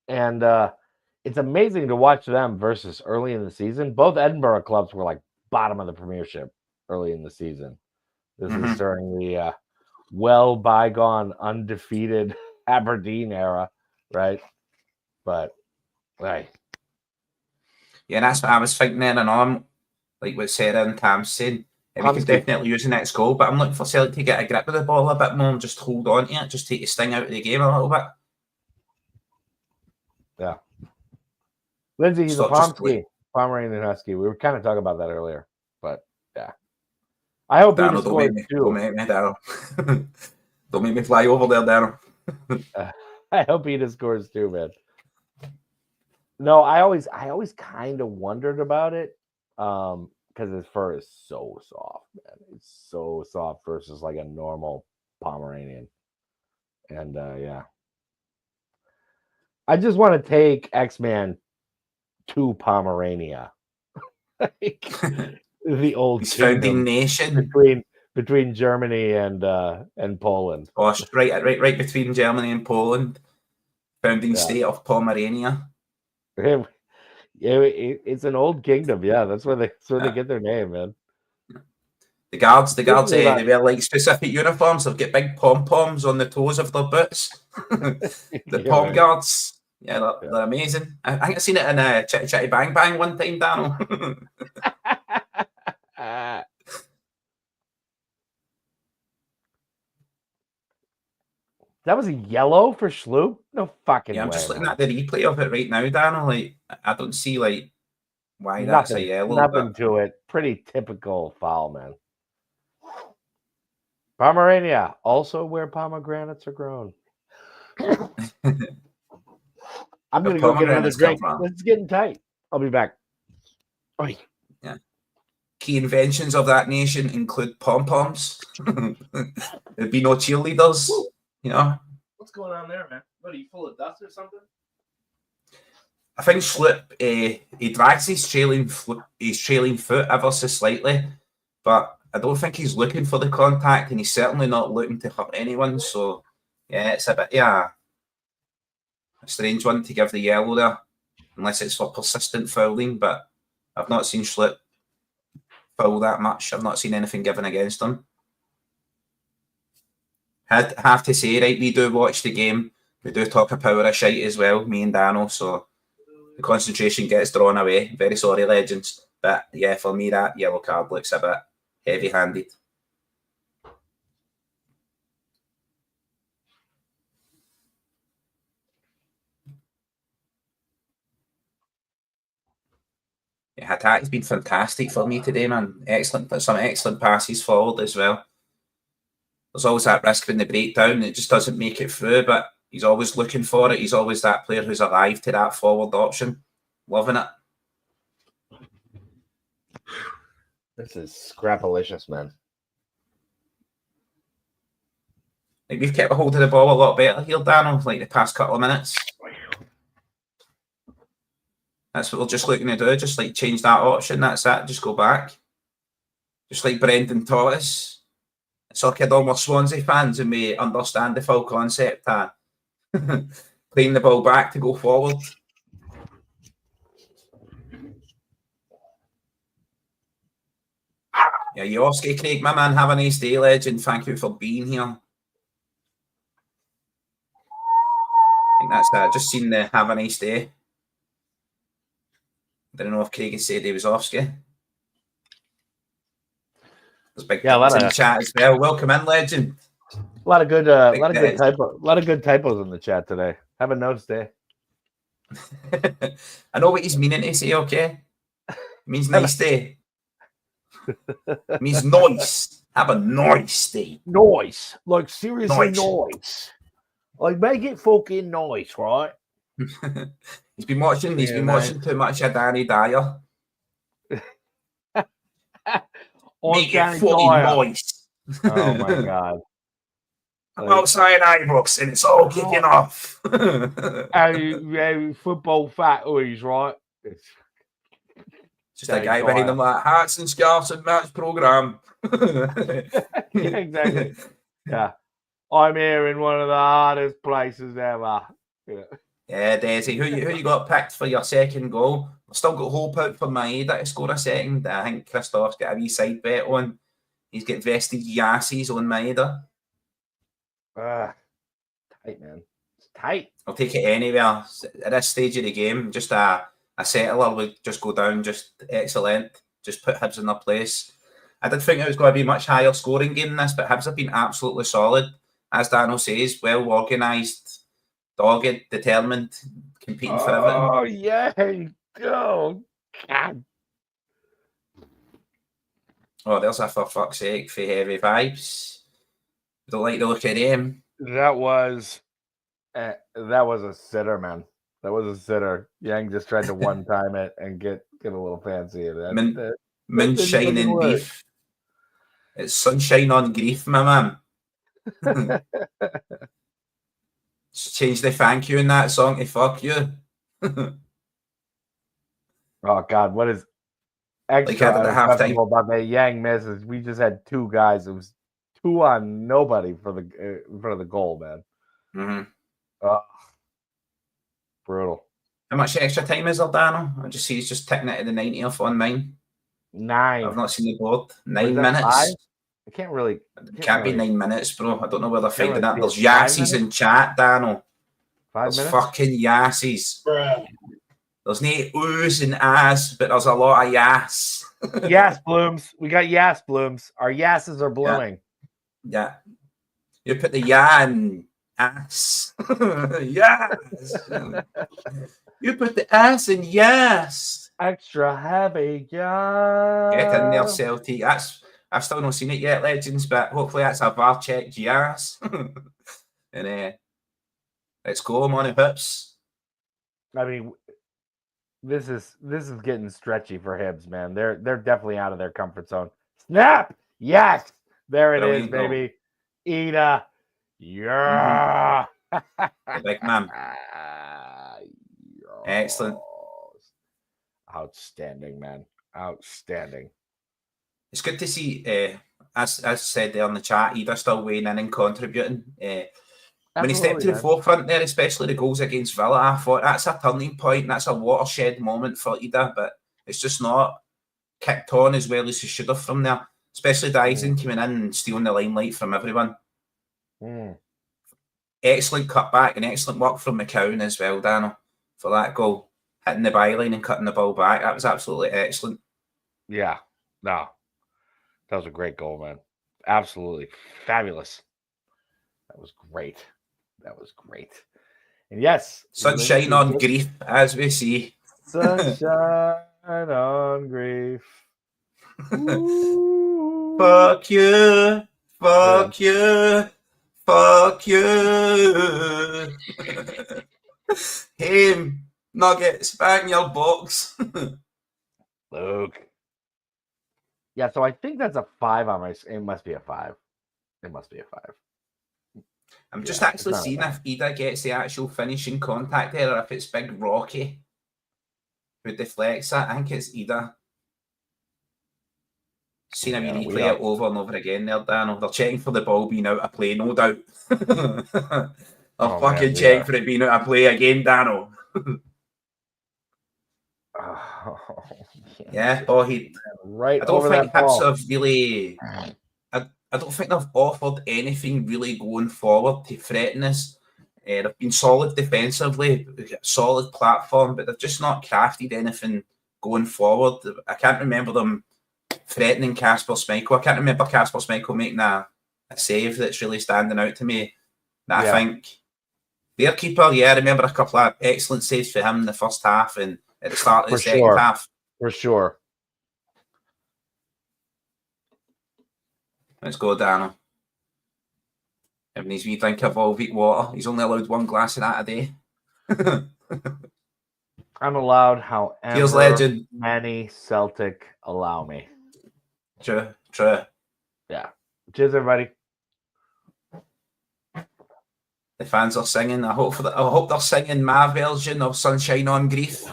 S2: and it's amazing to watch them versus early in the season. Both Edinburgh clubs were like bottom of the Premiership early in the season. This is during the well bygone undefeated Aberdeen era, right? But right.
S1: Yeah, that's what I was thinking then, and on like what Sarah and Tam's saying. We could definitely use the next goal, but I'm looking for Celtic to get a grip of the ball a bit more and just hold on to it, just take the sting out of the game a little bit.
S2: Yeah. Lindsay, he's a Pomeranian Husky. We were kind of talking about that earlier, but yeah. I hope he scores too.
S1: Don't make me, Danno. Don't make me fly over there, Danno.
S2: I hope he scores too, man. No, I always kind of wondered about it. because his fur is so soft, man. It's so soft versus like a normal Pomeranian. And yeah, I just want to take X-Man to Pomerania, like the old
S1: His founding nation
S2: between Germany and Poland.
S1: Oh, right between Germany and Poland. Founding state of Pomerania.
S2: It's an old kingdom. Yeah, that's where they get their name, man.
S1: The guards, they wear like specific uniforms. They've got big pom-poms on the toes of their boots. The pom guards. Yeah, they're amazing. I think I've seen it in Chitty Chitty Bang Bang one time, Danno.
S2: That was a yellow for Schlup? No fucking way.
S1: I'm just looking at the replay of it right now, Danno. Like, I don't see like why that's a yellow.
S2: Nothing to it. Pretty typical foul, man. Pomerania, also where pomegranates are grown. I'm going to go get another drink. It's getting tight. I'll be back. Oi.
S1: Yeah. Key inventions of that nation include pom-poms. There'd be no cheerleaders. You know?
S2: What's going on there, man? What, are you full of dust or something?
S1: I think Schlup, he drags his trailing foot ever so slightly, but I don't think he's looking for the contact, and he's certainly not looking to hurt anyone. So, yeah, it's a bit, a strange one to give the yellow there, unless it's for persistent fouling, but I've not seen Schlup foul that much. I've not seen anything given against him. I'd have to say, right, we do watch the game. We do talk a power of shite as well, me and Danno, so the concentration gets drawn away. Very sorry, legends. But yeah, for me, that yellow card looks a bit heavy-handed. Yeah, Hattati's been fantastic for me today, man. Excellent, some excellent passes forward as well. There's always that risk when they break down. It just doesn't make it through, but he's always looking for it. He's always that player who's alive to that forward option. Loving it.
S2: This is scrapalicious, man.
S1: Like, we've kept a hold of the ball a lot better here, Danno, like the past couple of minutes. That's what we're just looking to do. Just like change that option. That's it. Just go back. Just like Brendan taught us. It's like we're Swansea fans and we understand the full concept. Playing the ball back to go forward. Yeah, Yoski, Craig, my man, have a nice day, legend. Thank you for being here. I think that's that. Just seen the have a nice day. I don't know if Craig has said he was Oski. There's big things in the chat as well. Welcome in, legend.
S2: A lot of good typos in the chat today. Have a nice day.
S1: I know what he's meaning to say, okay? It means nice day. It means nice. Have a nice day.
S2: Nice. Like, seriously nice. Like, make it fucking nice, right?
S1: He's been watching too much of Danny Dyer. Make it fucking nice.
S2: Oh my god.
S1: I'm outside Ibrox and it's all kicking off.
S2: Football factories, right?
S1: Just a guy behind them like hats and scarves and match programme.
S2: Yeah, exactly. Yeah. I'm here in one of the hardest places ever.
S1: Yeah, Desi. Who you got picked for your second goal? I've still got hope out for Maeda to score a second. I think Christoph's got a wee side bet on. He's got vested Yassies on Maeda.
S2: Tight, man. It's tight.
S1: I'll take it anywhere. At this stage of the game, just a settler would just go down, just excellent. Just put Hibs in their place. I did think it was going to be a much higher scoring game than this, but Hibs have been absolutely solid. As Danno says, well organised, dogged, determined, competing for everything.
S2: Oh, yeah. Oh, God.
S1: Oh, there's a for fuck's sake for heavy vibes. Don't like the look of him.
S2: That was a sitter, man. That was a sitter. Yang just tried to one time it and get a little fancy.
S1: Moonshine and beef. It's sunshine on grief, my man. Change the thank you in that song to fuck you.
S2: Oh God, what is extra unacceptable about that Yang misses? We just had two guys. It was 2 on nobody for the in front of the goal, man. Brutal.
S1: How much extra time is there, Danno? I just see he's just ticking it to the 90th on mine.
S2: 9.
S1: I've not seen the board. 9 minutes.
S2: 5? I can't really.
S1: Can't be 9 minutes, bro. I don't know where they're finding that. There's yassies in chat, Danno.
S2: 5
S1: There's
S2: minutes?
S1: fucking yassies. There's no oohs and ahs, but there's a lot of yass.
S2: Yas blooms. We got yas blooms. Our yasses are blooming.
S1: Yeah. You put the ya in ass. Yes. You put the ass in yes.
S2: Extra heavy, yeah.
S1: Get in there, Celtic. I've still not seen it yet, legends, but hopefully that's a VAR check, yes. And let's go, I'm on the Hibs.
S2: I mean, this is getting stretchy for Hibs, man. They're definitely out of their comfort zone. Snap! Yes! There it is, baby. Ida. Yeah.
S1: The big man. Excellent.
S2: Outstanding, man. Outstanding.
S1: It's good to see, as said there in the chat, Ida still weighing in and contributing. When he stepped to the forefront there, especially the goals against Villa, I thought that's a turning point. That's a watershed moment for Ida, but it's just not kicked on as well as he should have from there. Especially Dyson coming in and stealing the limelight from everyone. Excellent cutback and excellent work from McCown as well, Danno, for that goal. Hitting the byline and cutting the ball back. That was absolutely excellent.
S2: Yeah. No. That was a great goal, man. Absolutely fabulous. That was great. That was great. And yes.
S1: Sunshine on grief, as we see.
S2: Sunshine on grief.
S1: Fuck you. Fuck you. Fuck you. Him. Nuggets, back in your box.
S2: Luke. Yeah, so I think that's a 5 on my. It must be a 5. It must be a 5.
S1: I'm just actually seeing if Ida gets the actual finishing contact there, or if it's Big Rocky who deflects it. I think it's Ida. Seen him replay it over and over again there, Dan. They're checking for the ball being out of play, no doubt. They're fucking checking for it being out of play again, Danno. Yeah, he
S2: right.
S1: I don't think Hibs have really. I don't think they've offered anything really going forward to threaten us. They've been solid defensively, solid platform, but they've just not crafted anything going forward. I can't remember them threatening Kasper Schmeichel. I can't remember Kasper Schmeichel making a save that's really standing out to me. That I think their keeper, I remember a couple of excellent saves for him in the first half and at the start of the second half.
S2: For sure.
S1: Let's go, Danno. Having his wee drink of Volvic water. He's only allowed 1 glass of that a day.
S2: I'm allowed however
S1: legend.
S2: Many Celtic allow me.
S1: True.
S2: Yeah. Cheers, everybody.
S1: The fans are singing. I hope they're singing my version of Sunshine on Grief.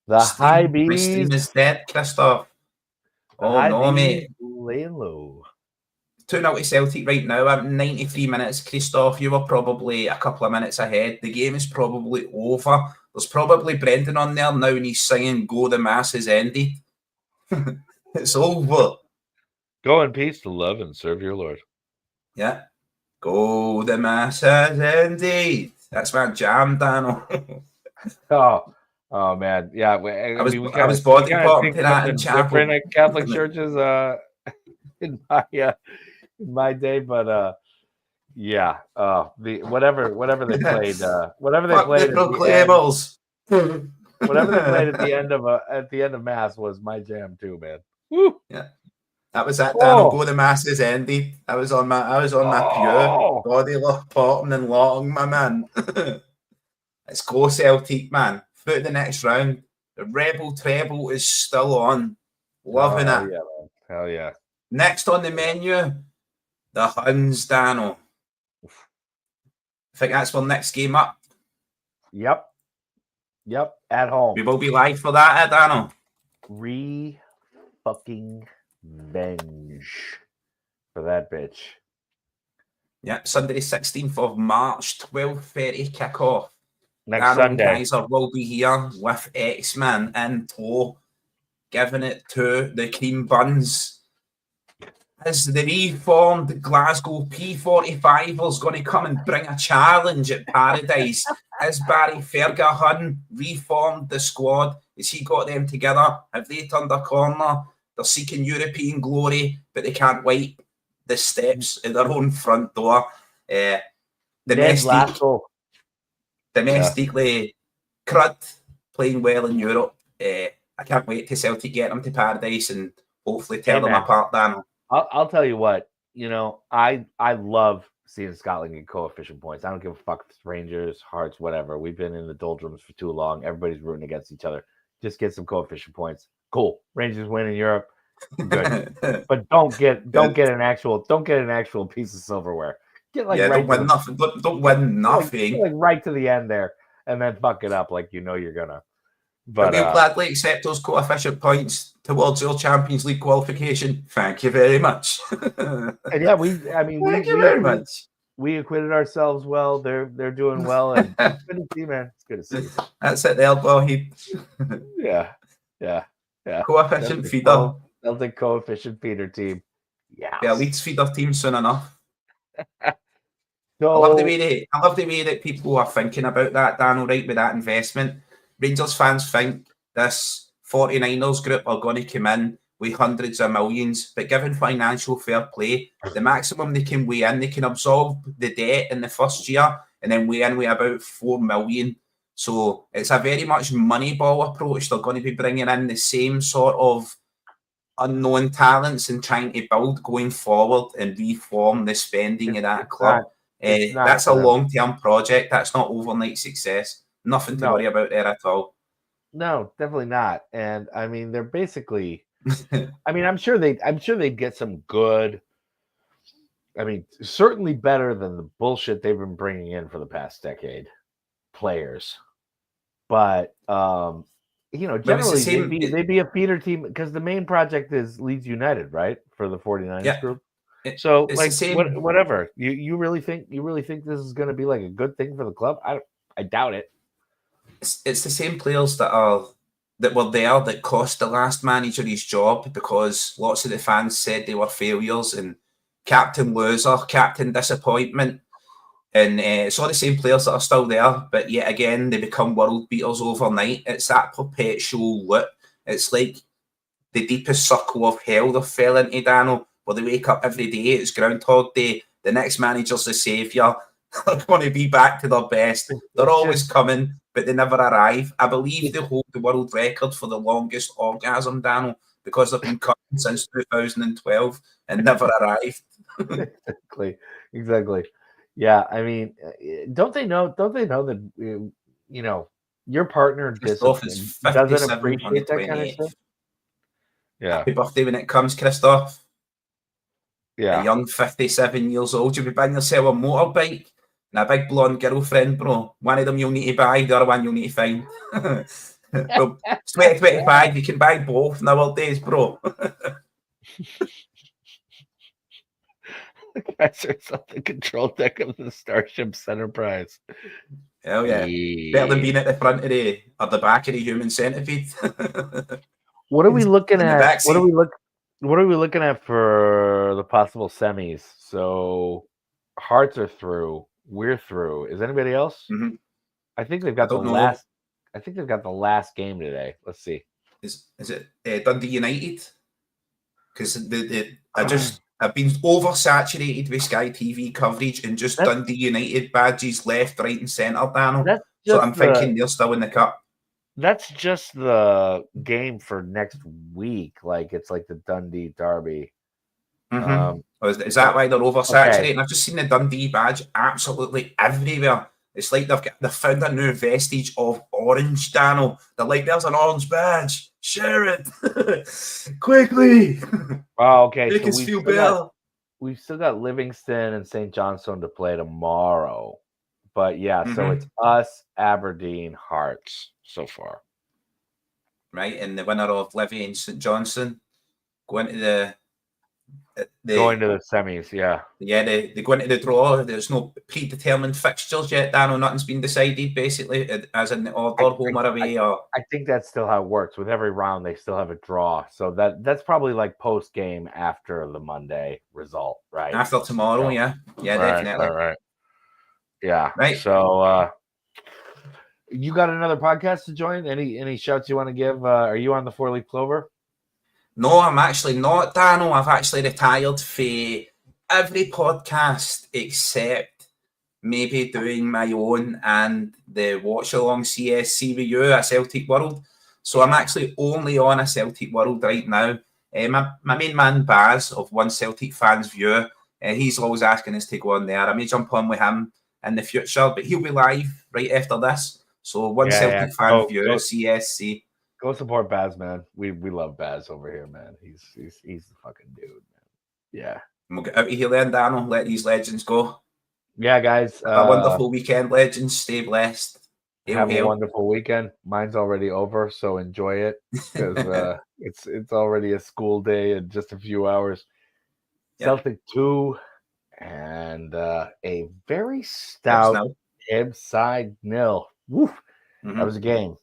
S2: The Hibees.
S1: My stream is dead, Christoph. Oh no, mate.
S2: Laying low.
S1: 2-0 to Celtic right now. I'm 93 minutes. Christoph, you were probably a couple of minutes ahead. The game is probably over. There's probably Brendan on there now and he's singing Go the Mass is ended. It's over.
S2: Go in peace to love and serve your Lord.
S1: Yeah. Go the Mass has ended. That's my jam, Danno.
S2: Oh man, yeah. I
S1: was body popping to that in chapel.
S2: Different at Catholic churches in my day, but yeah. Whatever they played, whatever they played at the end of Mass was my jam too, man. Woo.
S1: Yeah, that was that. Danno, Go the Mass is ended. I was on my pure body popping and long, my man. Let's go Celtic, man. Through the next round. The Rebel Treble is still on. Loving
S2: hell
S1: it.
S2: yeah, man. Hell yeah.
S1: Next on the menu, the Huns, Danno. I think that's our next game up.
S2: Yep. At home.
S1: We will be live for that, Danno.
S2: Fucking venge for that bitch.
S1: Yep, Sunday the 16th of March, 12:30 kickoff.
S2: Next
S1: Danno
S2: Sunday.
S1: and Keiser will be here with X-Man in tow, giving it to the cream buns. Is the reformed Glasgow P45ers going to come and bring a challenge at Paradise? Is Barry Ferguson reformed the squad? Has he got them together? Have they turned a corner? They're seeking European glory, but they can't wipe the steps at their own front door. Domestically, crud, playing well in Europe. I can't wait to Celtic get them to Paradise and hopefully tear them apart, Dan.
S2: I'll tell you what, I love seeing Scotland get coefficient points. I don't give a fuck if it's Rangers, Hearts, whatever. We've been in the doldrums for too long. Everybody's rooting against each other. Just get some coefficient points. Cool. Rangers win in Europe. Good. But don't get an actual piece of silverware. Get
S1: don't win nothing. Don't win nothing.
S2: Like right to the end there, and then fuck it up like you're gonna.
S1: But we'll gladly accept those coefficient points towards your Champions League qualification. Thank you very much.
S2: And yeah, thank you very much. We acquitted ourselves well. They're doing well, and it's good to see, man. It's good to see.
S1: That's it, there, Boheed.
S2: Yeah.
S1: Coefficient feeder.
S2: Celtic coefficient feeder team. Yeah.
S1: Yeah, Leeds feeder team soon enough. I love the way that people are thinking about that, Danno, right, with that investment. Rangers fans think this 49ers group are going to come in with hundreds of millions, but given financial fair play, the maximum they can weigh in, they can absorb the debt in the first year and then weigh in with about 4 million. So it's a very much Moneyball approach. They're going to be bringing in the same sort of unknown talents and trying to build going forward and reform the spending of that club. That's a long-term project. That's not overnight success. Nothing to worry about there at all.
S2: No, definitely not. And they're basically. I'm sure they'd get some good. Certainly better than the bullshit they've been bringing in for the past decade. Players, but generally they'd be a feeder team because the main project is Leeds United, right? For the 49ers group. So whatever. You really think this is going to be like a good thing for the club? I doubt it.
S1: It's the same players that were there that cost the last manager his job because lots of the fans said they were failures and captain loser, captain disappointment. And it's all the same players that are still there, but yet again, they become world beaters overnight. It's that perpetual loop. It's like the deepest circle of hell they fell into, Danno, where they wake up every day, it's Groundhog Day, the next manager's the saviour, they're going to be back to their best. They're always coming, but they never arrive. I believe they hold the world record for the longest orgasm, Danno, because they've been coming since 2012 and never arrived.
S2: Exactly. Yeah, don't they know that your partner doesn't appreciate that kind of stuff? Yeah.
S1: Happy birthday when it comes, Christoph.
S2: Yeah.
S1: A young 57 years old, you'll be buying yourself a motorbike and a big blonde girlfriend, bro. One of them you'll need to buy, the other one you'll need to find. Well, it's 2025, you can buy both nowadays, bro.
S2: The Keisers on the control deck of the Starship's Enterprise.
S1: Hell yeah. Better than being at the front of or the back of the human centipede.
S2: What are we looking at? What are we looking at for the possible semis? So Hearts are through. We're through. Is anybody else?
S1: Mm-hmm.
S2: I think they've got the last. I think they've got the last game today. Let's see.
S1: Is it Dundee United? Because I've been oversaturated with Sky TV coverage and just Dundee United badges left, right, and centre, Danno. So I'm thinking they're still in the cup.
S2: That's just the game for next week. Like it's like the Dundee Derby.
S1: Mm-hmm. Is that why they're oversaturated? Okay. I've just seen the Dundee badge absolutely everywhere. It's like they've found a new vestige of orange, Danno. They're like, there's an orange badge. Share it. Quickly.
S2: Oh, okay.
S1: Make us feel better.
S2: We've still got Livingston and St. Johnstone to play tomorrow. But yeah, so it's us, Aberdeen, Hearts so far.
S1: Right, and the winner of Livy and St. Johnstone going to the
S2: semis, yeah.
S1: Yeah, they go into the draw. There's no predetermined fixtures yet, Dan, nothing's been decided, basically, as in the order, home or away.
S2: I think that's still how it works. With every round, they still have a draw. So that's probably like post-game after the Monday result, right?
S1: After tomorrow, yeah. Yeah, definitely.
S2: Right. Yeah.
S1: Right.
S2: So you got another podcast to join? Any shouts you want to give? Are you on the 4-Leaf Clover?
S1: No, I'm actually not, Danno. I've actually retired for every podcast except maybe doing my own and the Watchalong CSC with you at Celtic World. So I'm actually only on a Celtic World right now. My main man, Baz, of One Celtic Fans View, he's always asking us to go on there. I may jump on with him in the future, but he'll be live right after this. So One Celtic Fan View, CSC.
S2: Go support Baz, man. We love Baz over here, man. He's the fucking dude, man. Yeah.
S1: And we'll get out of here then, Danno. Let these legends go.
S2: Yeah, guys.
S1: Have a wonderful weekend, legends. Stay blessed.
S2: Have a wonderful weekend. Mine's already over, so enjoy it because it's already a school day in just a few hours. Yep. Celtic 2 and a very stout Hibs side 0. Woof. That was a game.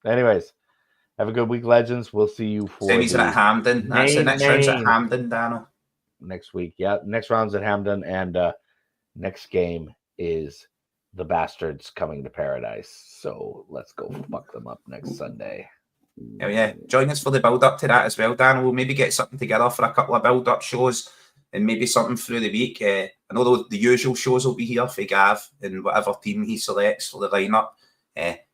S2: Anyways, have a good week, legends. We'll see you for
S1: semis at Hampden. That's the next round's at Hampden, Danno.
S2: Next week, yeah. Next round's at Hampden, and next game is the Bastards coming to Paradise. So let's go fuck them up next Sunday.
S1: Oh yeah, join us for the build-up to that as well, Dan. We'll maybe get something together for a couple of build-up shows and maybe something through the week. I know the usual shows will be here for Gav and whatever team he selects for the lineup.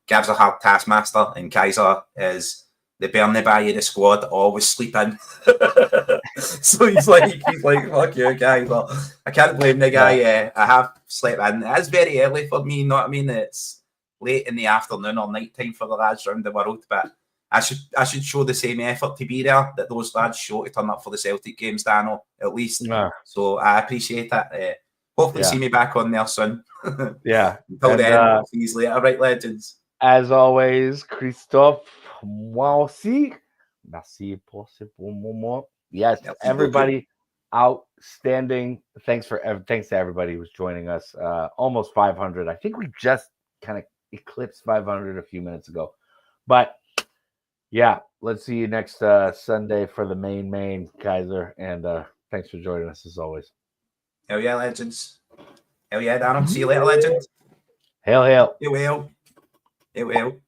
S1: Gav's a hard taskmaster, and Keiser is the Bernabé of the squad, always sleeping. So he's like, fuck you, guy. But I can't blame the guy. I have slept in. It's very early for me, you know what I mean? It's late in the afternoon or night time for the lads around the world, but I should show the same effort to be there that those lads show to turn up for the Celtic games, Danno, at least. Yeah. So I appreciate that. Hopefully see me back on there soon.
S2: Yeah.
S1: Until then, see you later, right, legends.
S2: As always, Christophe, moi aussi. Merci pour ce bon moment. Yes, everybody, outstanding. Thanks to everybody who's joining us. Almost 500. I think we just kind of eclipsed 500 a few minutes ago. But yeah, let's see you next Sunday for the main Keiser. And thanks for joining us as always.
S1: Hell yeah, legends. Hell yeah, Danno. See you later, legends.
S2: Hail.
S1: It will.